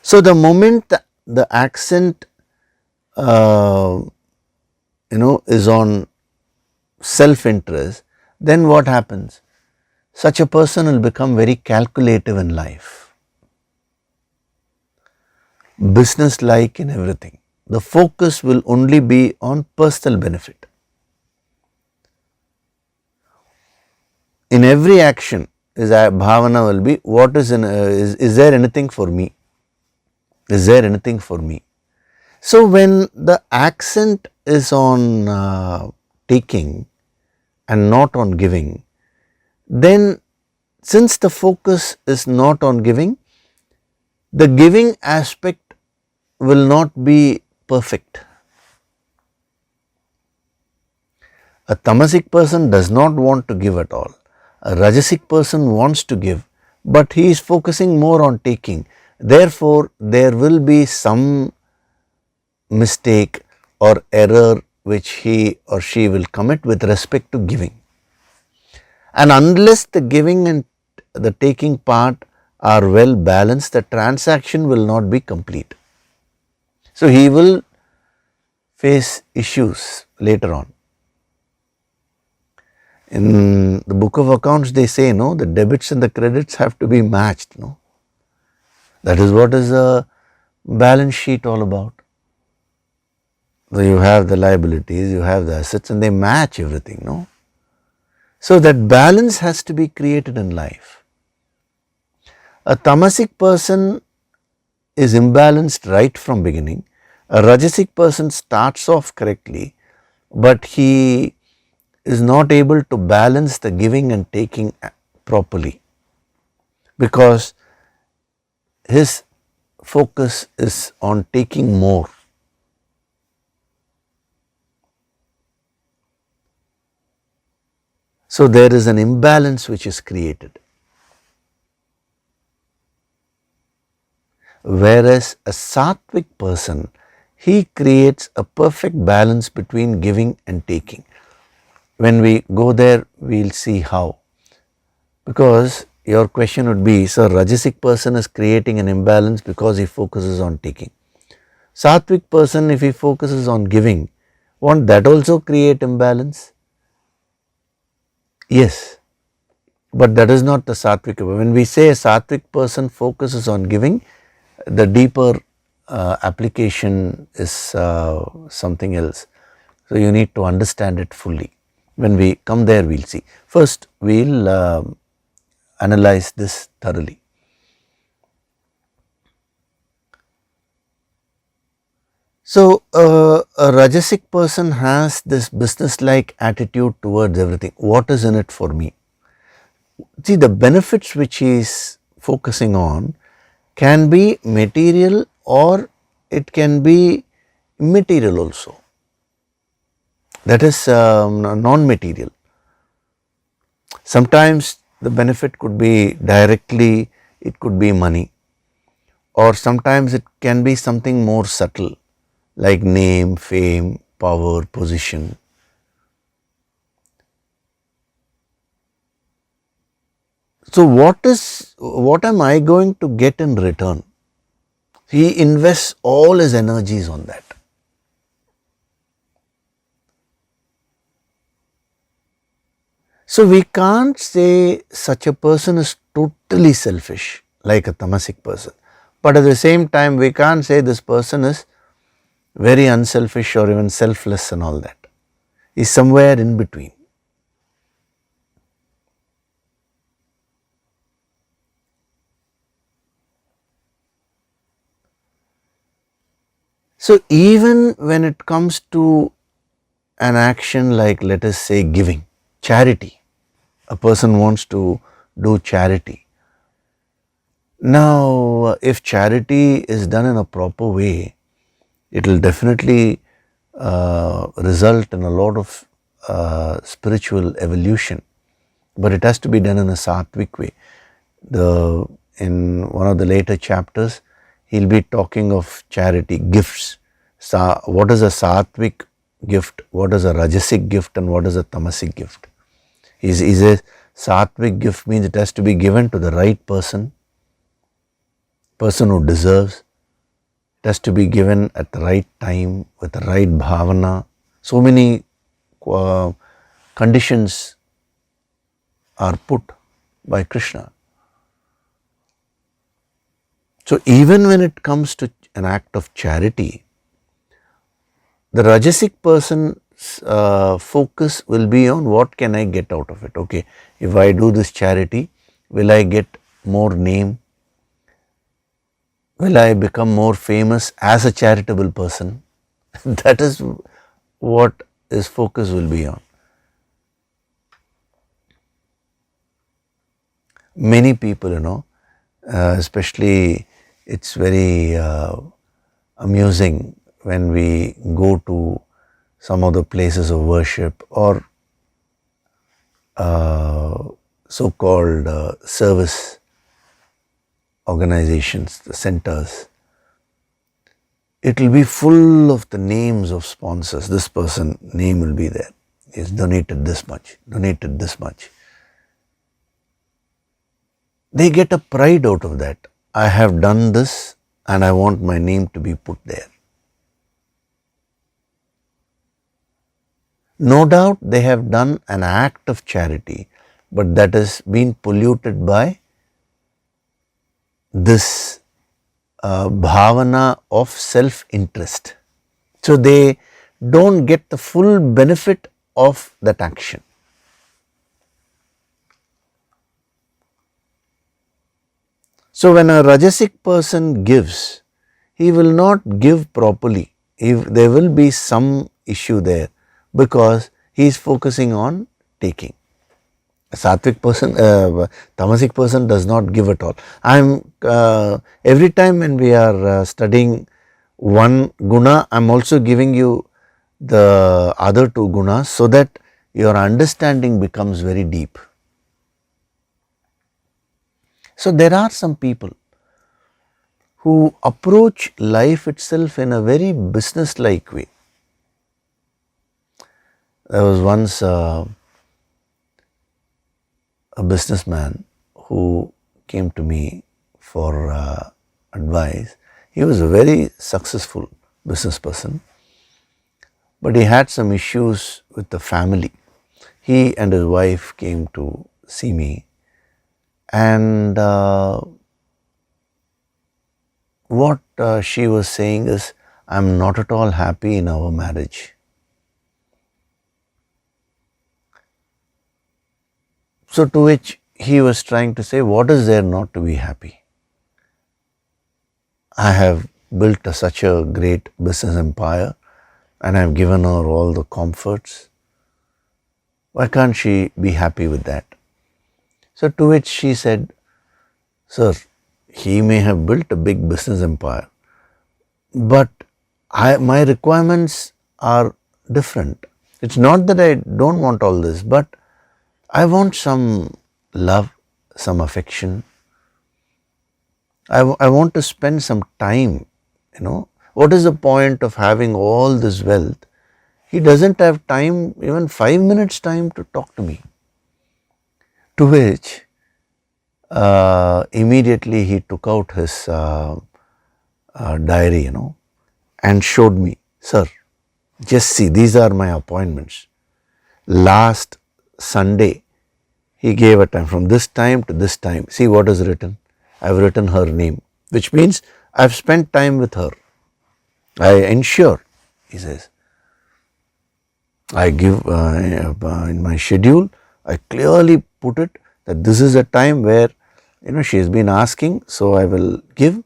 So, the moment the accent is on self-interest, then what happens? Such a person will become very calculative in life, business-like in everything. The focus will only be on personal benefit. In every action, his bhavana will be, what is there anything for me? Is there anything for me? So, when the accent is on taking and not on giving, then since the focus is not on giving, the giving aspect will not be perfect. A tamasic person does not want to give at all. A rajasic person wants to give, but he is focusing more on taking. Therefore, there will be some mistake or error which he or she will commit with respect to giving. And unless the giving and the taking part are well balanced, the transaction will not be complete. So, he will face issues later on. In the book of accounts, they say, no, the debits and the credits have to be matched. No, that is what is a balance sheet all about. So, you have the liabilities, you have the assets, and they match everything. No, so that balance has to be created in life. A tamasic person is imbalanced right from beginning. A rajasic person starts off correctly, but he is not able to balance the giving and taking properly, because his focus is on taking more. So, there is an imbalance which is created. Whereas a sattvic person, he creates a perfect balance between giving and taking. When we go there, we will see how. Because your question would be, so rajasic person is creating an imbalance because he focuses on taking. Sattvic person, if he focuses on giving, won't that also create imbalance? Yes, but that is not the sattvic. When we say a sattvic person focuses on giving, the deeper application is something else. So, you need to understand it fully. When we come there, we will see. First, we will analyze this thoroughly. So, a Rajasic person has this business-like attitude towards everything. What is in it for me? See, the benefits which he is focusing on can be material or it can be immaterial also. That is non-material. Sometimes the benefit could be directly, it could be money, or sometimes it can be something more subtle like name, fame, power, position. So what am I going to get in return? He invests all his energies on that. So we can't say such a person is totally selfish like a tamasic person. But at the same time, we can't say this person is very unselfish or even selfless and all that. He's somewhere in between. So even when it comes to an action like, let us say, giving, charity, a person wants to do charity. Now, if charity is done in a proper way, it will definitely result in a lot of spiritual evolution, but it has to be done in a sattvic way. In one of the later chapters, he'll be talking of charity, gifts. What is a sattvic gift, what is a rajasic gift, and what is a tamasic gift. He says sattvic gift means it has to be given to the right person who deserves. It has to be given at the right time with the right bhavana. So many conditions are put by Krishna. So even when it comes to an act of charity, the Rajasic person's focus will be on what can I get out of it. Okay, if I do this charity, will I get more name? Will I become more famous as a charitable person? That is what his focus will be on. Many people, especially it's very amusing when we go to some of the places of worship or so-called service organizations, the centers. It will be full of the names of sponsors. This person name will be there. He has donated this much, donated this much. They get a pride out of that. I have done this and I want my name to be put there. No doubt they have done an act of charity, but that has been polluted by this bhavana of self-interest. So they don't get the full benefit of that action. So when a Rajasic person gives, he will not give properly. There will be some issue there because he is focusing on taking. A sattvic person, tamasic person does not give at all. Every time when we are studying one guna, I am also giving you the other two gunas so that your understanding becomes very deep. So there are some people who approach life itself in a very business-like way. There was once a businessman who came to me for advice. He was a very successful business person, but he had some issues with the family. He and his wife came to see me, and what she was saying is, I am not at all happy in our marriage. So to which he was trying to say, what is there not to be happy? I have built such a great business empire and I've given her all the comforts. Why can't she be happy with that? So to which she said, sir, he may have built a big business empire, but my requirements are different. It's not that I don't want all this, but I want some love, some affection. I want to spend some time, What is the point of having all this wealth? He doesn't have time, even 5 minutes time to talk to me. To which immediately he took out his diary, and showed me, sir, just see, these are my appointments. Last Sunday, he gave a time from this time to this time. See what is written. I've written her name, which means I've spent time with her. I ensure, he says. I give in my schedule, I clearly put it that this is a time where, she has been asking, so I will give,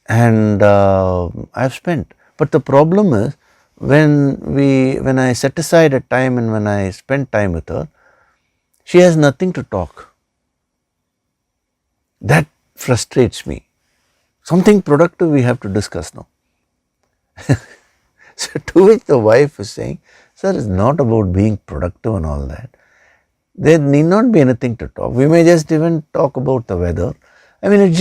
and I've spent. But the problem is, when I set aside a time and when I spend time with her, she has nothing to talk. That frustrates me. Something productive we have to discuss now. So to which the wife is saying, sir, it's not about being productive and all that. There need not be anything to talk. We may just even talk about the weather. I mean, it's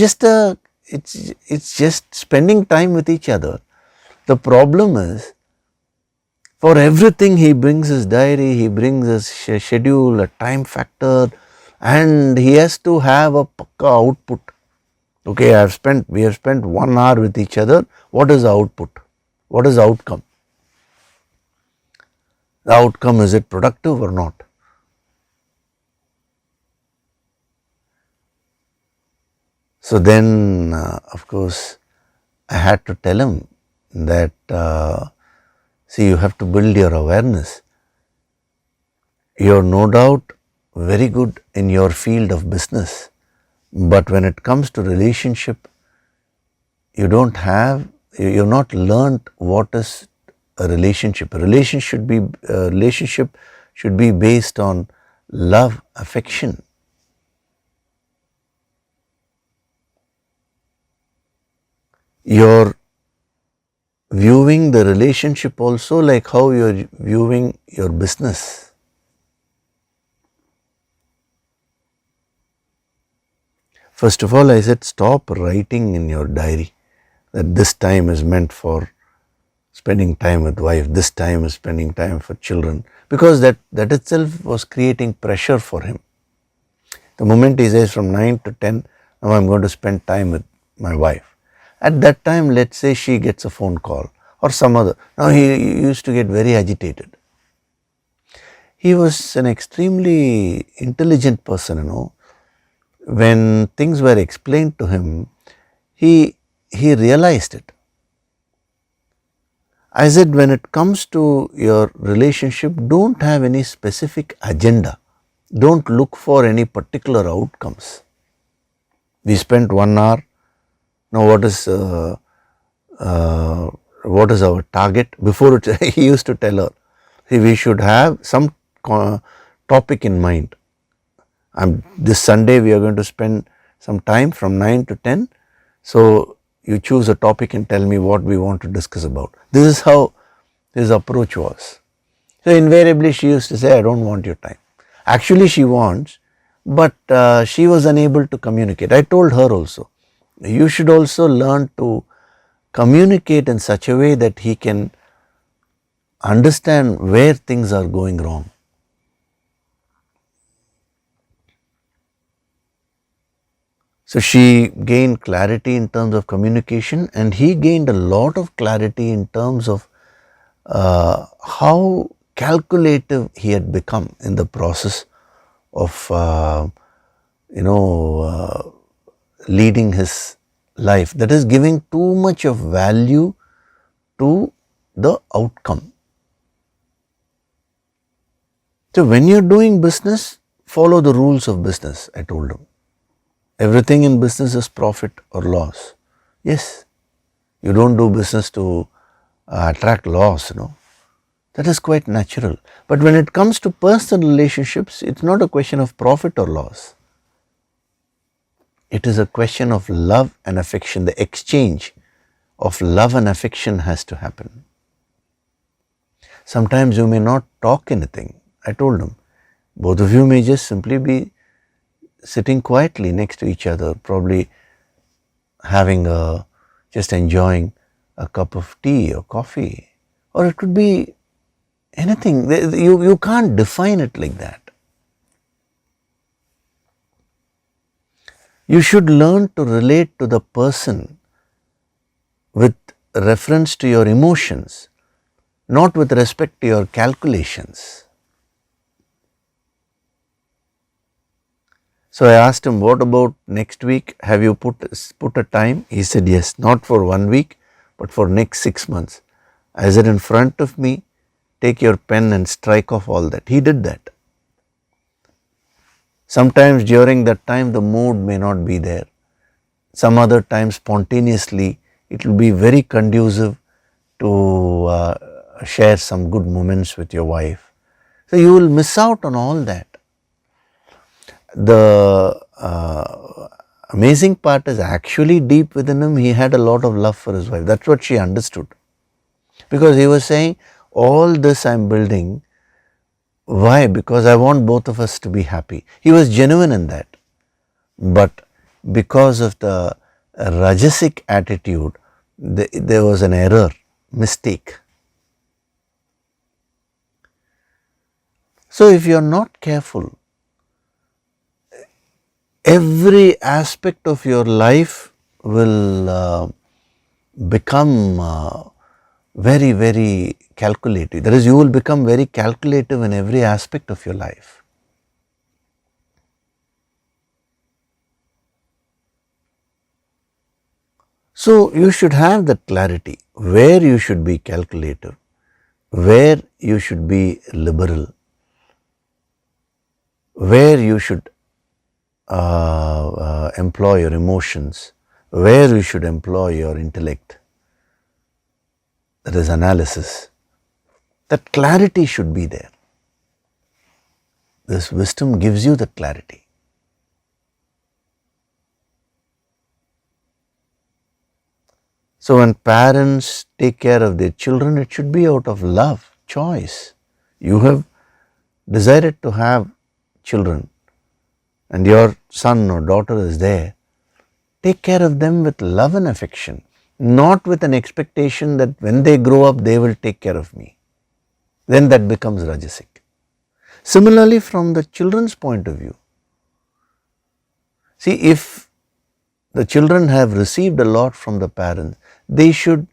just spending time with each other. The problem is, for everything he brings his diary, he brings his schedule, a time factor, and he has to have a pakka output. Okay, we have spent 1 hour with each other. What is the output? What is the outcome? The outcome, is it productive or not? So then, of course, I had to tell him that, see, you have to build your awareness. You are no doubt very good in your field of business, but when it comes to relationship, you've not learned what is a relationship. A relationship should be based on love, affection. You're viewing the relationship also like how you're viewing your business. First of all, I said, stop writing in your diary that this time is meant for spending time with wife, this time is spending time for children, because that itself was creating pressure for him. The moment he says from 9 to 10, now I'm going to spend time with my wife. At that time, let's say she gets a phone call or some other. Now he used to get very agitated. He was an extremely intelligent person, When things were explained to him, he realized it. I said, when it comes to your relationship, don't have any specific agenda. Don't look for any particular outcomes. We spent 1 hour. Now what is our target? Before he used to tell her, see, we should have some topic in mind. This Sunday we are going to spend some time from 9 to 10. So you choose a topic and tell me what we want to discuss about. This is how his approach was. So invariably she used to say, I don't want your time. Actually she wants, but she was unable to communicate. I told her also, you should also learn to communicate in such a way that he can understand where things are going wrong. So she gained clarity in terms of communication, and he gained a lot of clarity in terms of how calculative he had become in the process of leading his life. That is, giving too much of value to the outcome. So when you're doing business, follow the rules of business, I told him. Everything in business is profit or loss. Yes, You don't do business to attract loss, That is quite natural. But when it comes to personal relationships, it's not a question of profit or loss. It is a question of love and affection. The exchange of love and affection has to happen. Sometimes you may not talk anything. I told him, both of you may just simply be sitting quietly next to each other, probably just enjoying a cup of tea or coffee, or it could be anything. You can't define it like that. You should learn to relate to the person with reference to your emotions, not with respect to your calculations. So I asked him, what about next week? Have you put a time? He said, yes, not for 1 week, but for next 6 months. I said, in front of me, take your pen and strike off all that. He did that. Sometimes during that time the mood may not be there. Some other time spontaneously it will be very conducive to share some good moments with your wife. So you will miss out on all that. The amazing part is actually deep within him, he had a lot of love for his wife. That's what she understood. Because he was saying, all this I am building. Why? Because I want both of us to be happy. He was genuine in that. But because of the rajasic attitude, there was an error, mistake. So if you are not careful, every aspect of your life will become very, very calculative. That is, you will become very calculative in every aspect of your life. So you should have that clarity where you should be calculative, where you should be liberal, where you should employ your emotions, where you should employ your intellect. That is analysis. That clarity should be there. This wisdom gives you that clarity. So when parents take care of their children, it should be out of love, choice. You have decided to have children and your son or daughter is there. Take care of them with love and affection, not with an expectation that when they grow up they will take care of me. Then that becomes rajasic. Similarly, from the children's point of view, see, if the children have received a lot from the parents, they should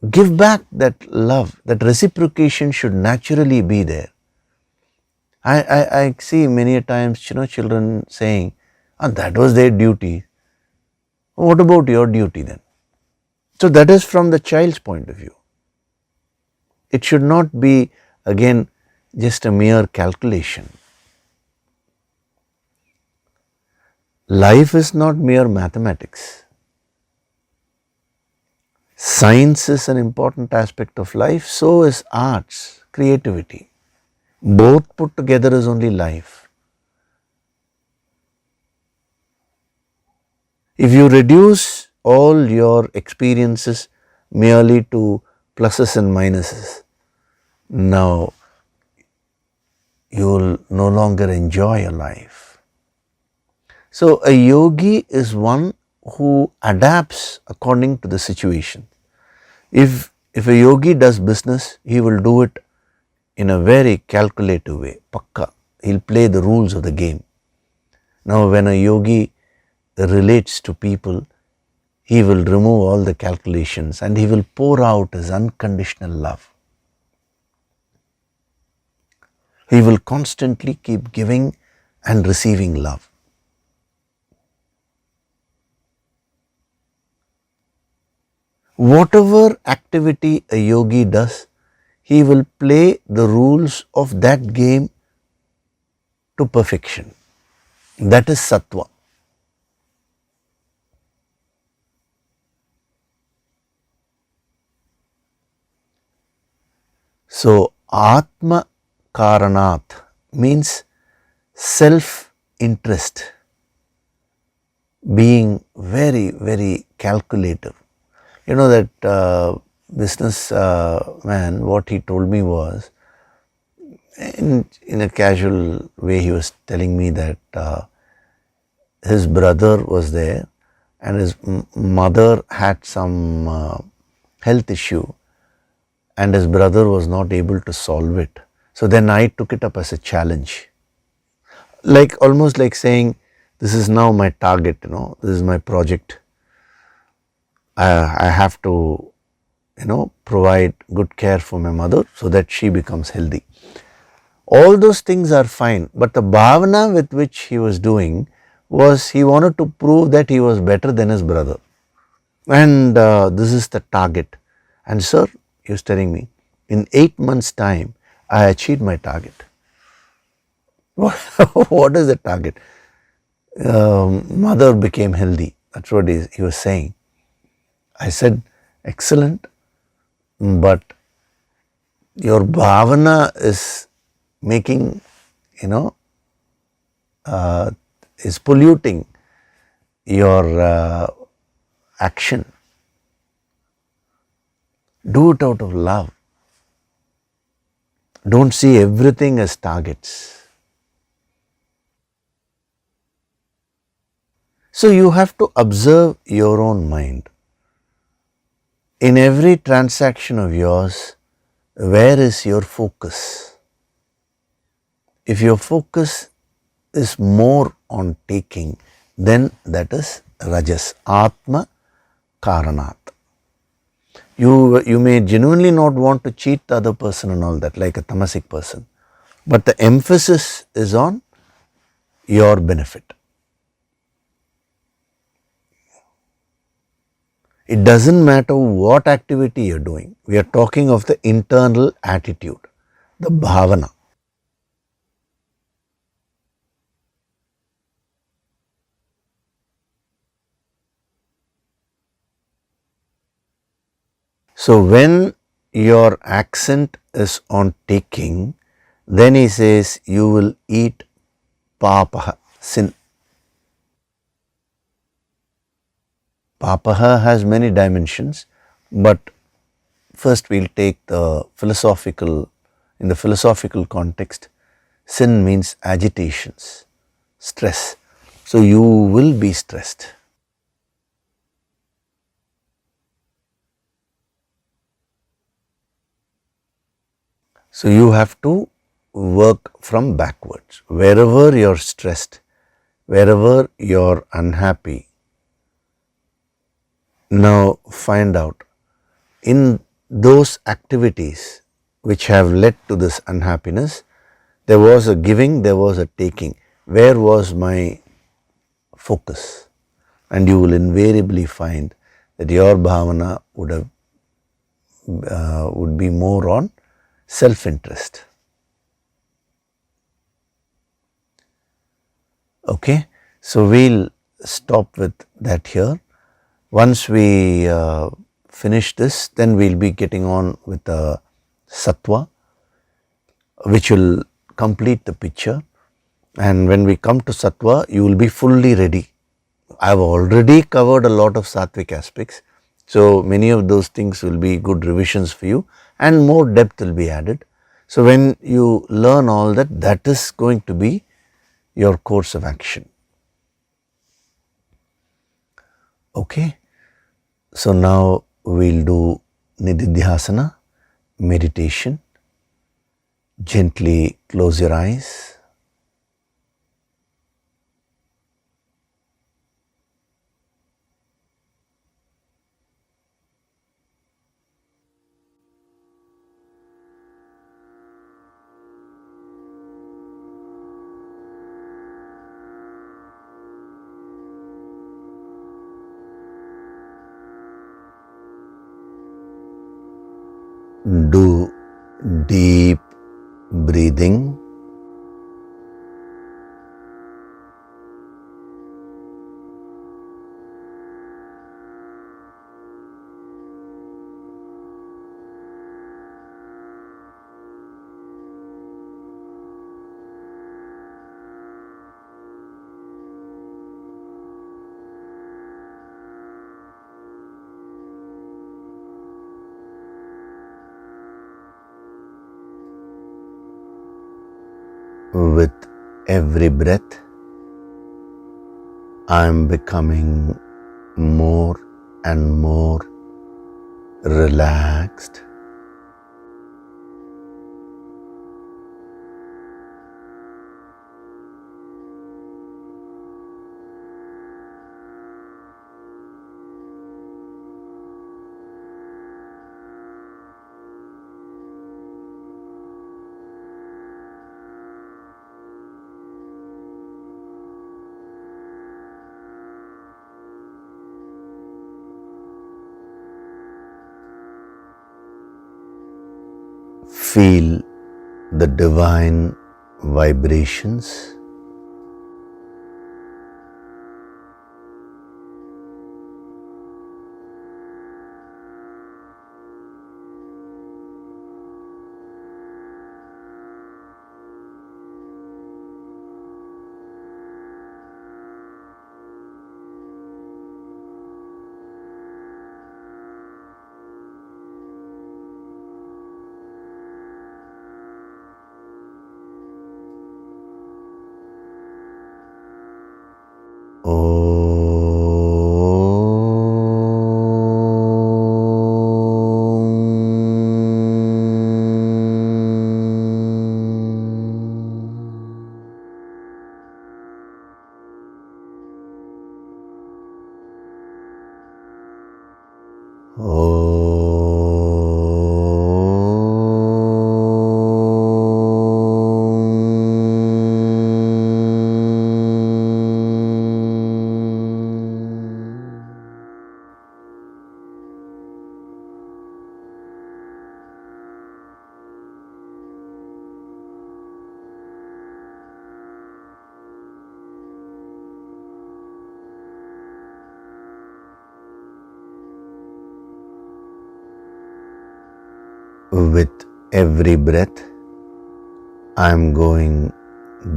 give back that love. That reciprocation should naturally be there. I see many a times, children saying, that was their duty. What about your duty then? So that is from the child's point of view. It should not be, again, just a mere calculation. Life is not mere mathematics. Science is an important aspect of life, so is arts, creativity. Both put together is only life. If you reduce all your experiences merely to pluses and minuses, now you will no longer enjoy your life. So a yogi is one who adapts according to the situation. If a yogi does business, he will do it in a very calculative way, pakka. He will play the rules of the game. Now when a yogi relates to people, he will remove all the calculations and he will pour out his unconditional love. He will constantly keep giving and receiving love. Whatever activity a yogi does, he will play the rules of that game to perfection. That is sattva. So Atma Karanat means self-interest, being very, very calculative. You know that business man, what he told me was, in a casual way, he was telling me that his brother was there and his mother had some health issue and his brother was not able to solve it. So then I took it up as a challenge, like almost like saying, this is now my target, this is my project. I have to, provide good care for my mother so that she becomes healthy. All those things are fine, but the bhavana with which he was doing was he wanted to prove that he was better than his brother. And this is the target. And sir, he was telling me, in 8 months' time, I achieved my target. What is the target? Mother became healthy. That's what he was saying. I said, excellent, but your bhavana is making, is polluting your action. Do it out of love. Don't see everything as targets. So you have to observe your own mind. In every transaction of yours, where is your focus? If your focus is more on taking, then that is rajas, atma karanat. You may genuinely not want to cheat the other person and all that, like a tamasic person, but the emphasis is on your benefit. It doesn't matter what activity you're doing. We are talking of the internal attitude, the bhavana. So when your accent is on taking, then he says you will eat papaha, sin. Papaha has many dimensions, but first we'll take the philosophical, in the philosophical context, sin means agitations, stress. So you will be stressed. So you have to work from backwards. Wherever you're stressed, wherever you're unhappy, now find out in those activities which have led to this unhappiness, there was a giving, there was a taking. Where was my focus? And you will invariably find that your bhavana would be more on self-interest. Okay, so we'll stop with that here. Once we finish this, then we'll be getting on with the sattva, which will complete the picture. And when we come to sattva, you will be fully ready. I've already covered a lot of sattvic aspects, so many of those things will be good revisions for you and more depth will be added. So when you learn all that, that is going to be your course of action. Okay, so now we'll do nididhyasana, meditation. Gently close your eyes. Do deep breathing. With every breath, I am becoming more and more relaxed. Feel the divine vibrations. With every breath, I am going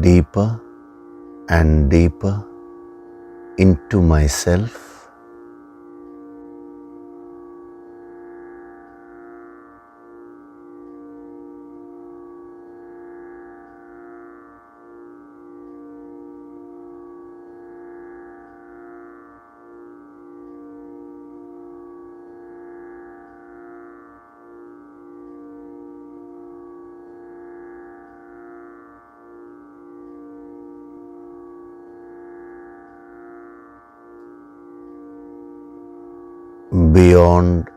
deeper and deeper into myself. Beyond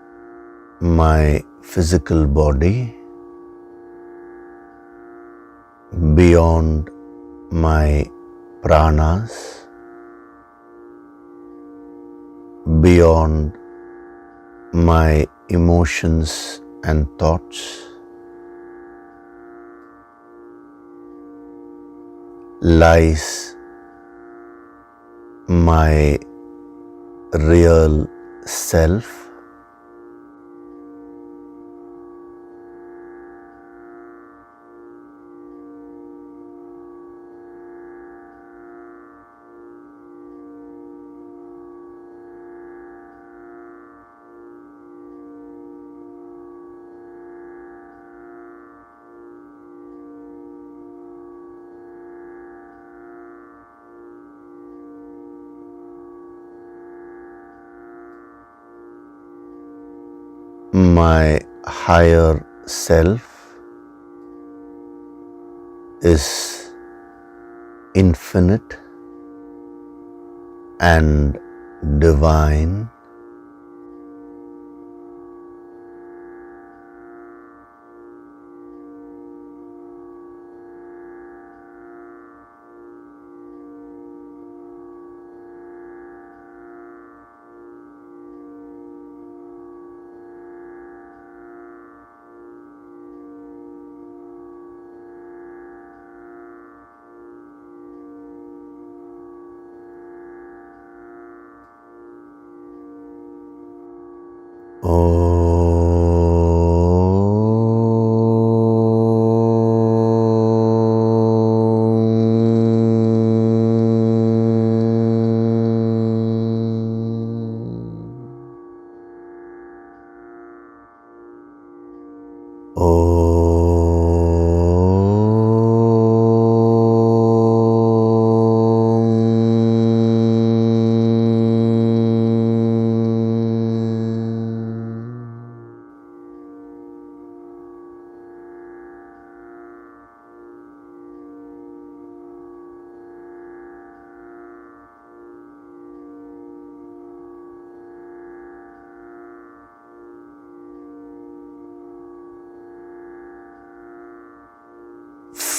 my physical body, beyond my pranas, beyond my emotions and thoughts, lies my real self. My higher self is infinite and divine.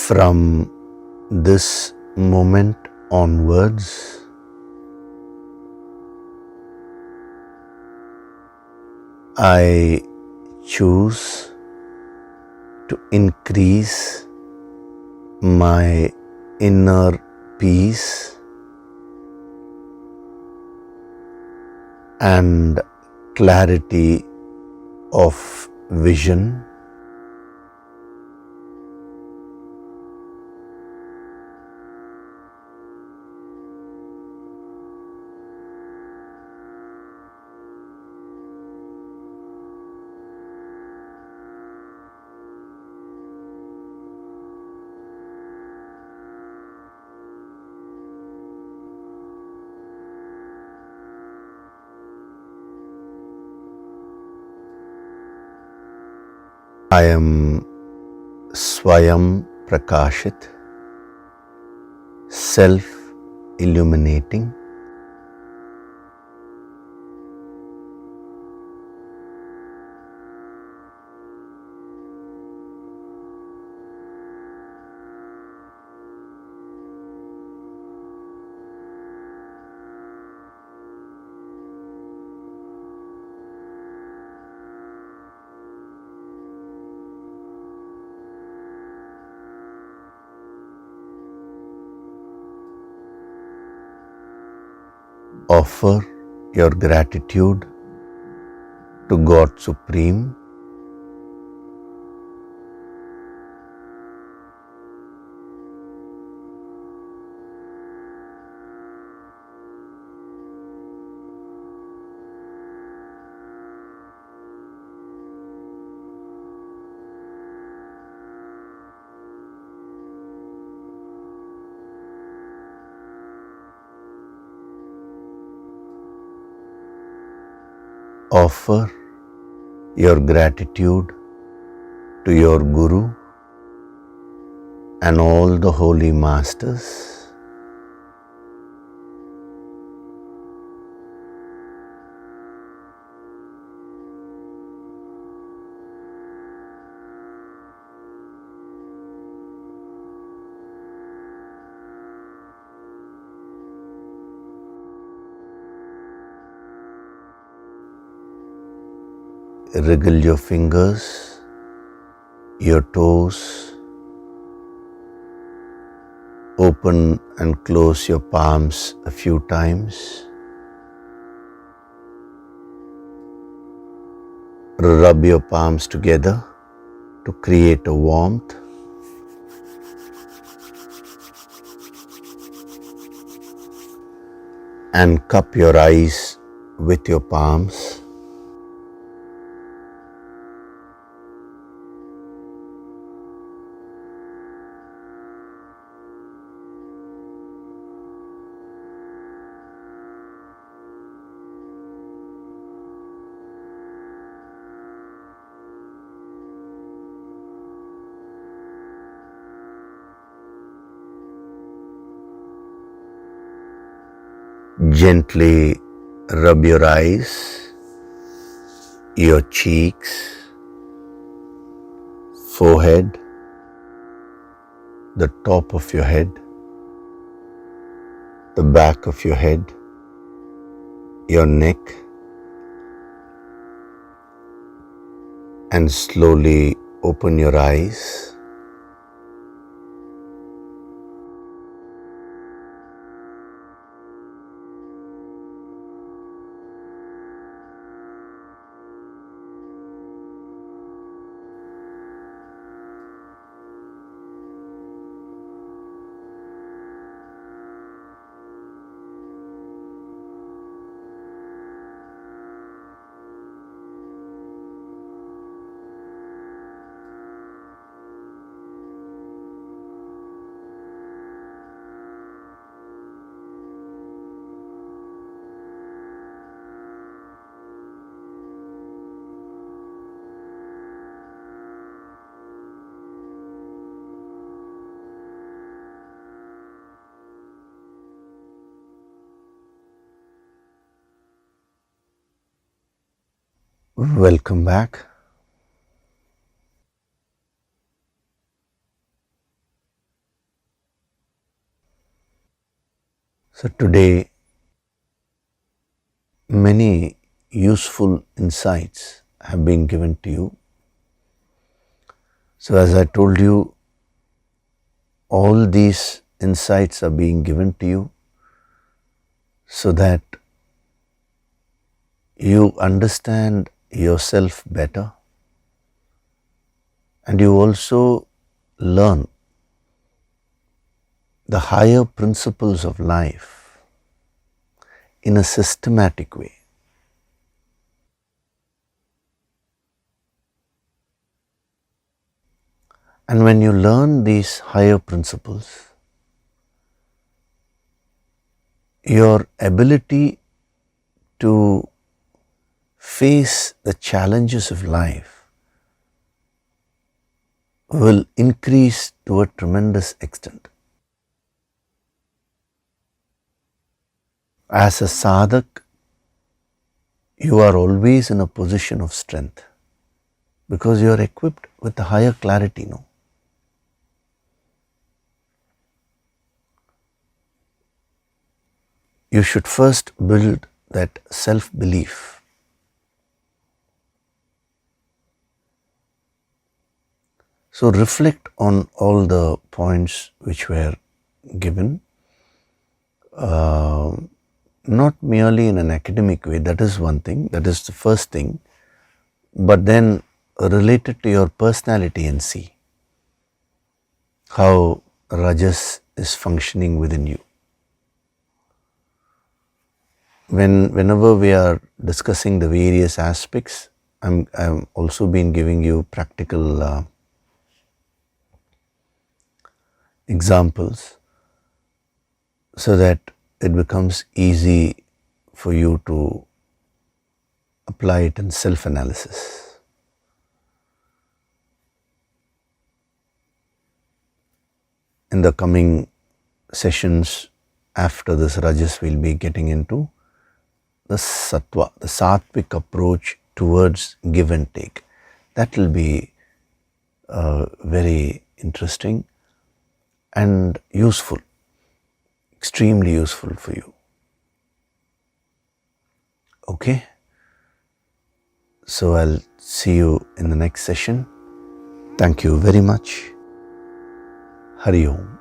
From this moment onwards, I choose to increase my inner peace and clarity of vision. I am Swayam Prakashit, self-illuminating. Offer your gratitude to God Supreme. Offer your gratitude to your Guru and all the holy masters. Wriggle your fingers, your toes, open and close your palms a few times. Rub your palms together to create a warmth. And cup your eyes with your palms. Gently rub your eyes, your cheeks, forehead, the top of your head, the back of your head, your neck, and slowly open your eyes. Welcome back. So today, many useful insights have been given to you. So as I told you, all these insights are being given to you so that you understand yourself better and you also learn the higher principles of life in a systematic way. And when you learn these higher principles, your ability to face the challenges of life will increase to a tremendous extent. As a sadhak, you are always in a position of strength because you are equipped with a higher clarity now. You should first build that self-belief. So reflect on all the points which were given, not merely in an academic way, that is one thing, that is the first thing, but then relate it to your personality and see how Rajas is functioning within you. Whenever we are discussing the various aspects, I'm also been giving you practical examples so that it becomes easy for you to apply it in self-analysis. In the coming sessions after this Rajas, we'll be getting into the sattva, the sattvic approach towards give and take. That will be very interesting and useful, extremely useful for you. Okay? So I'll see you in the next session. Thank you very much. Hari Om.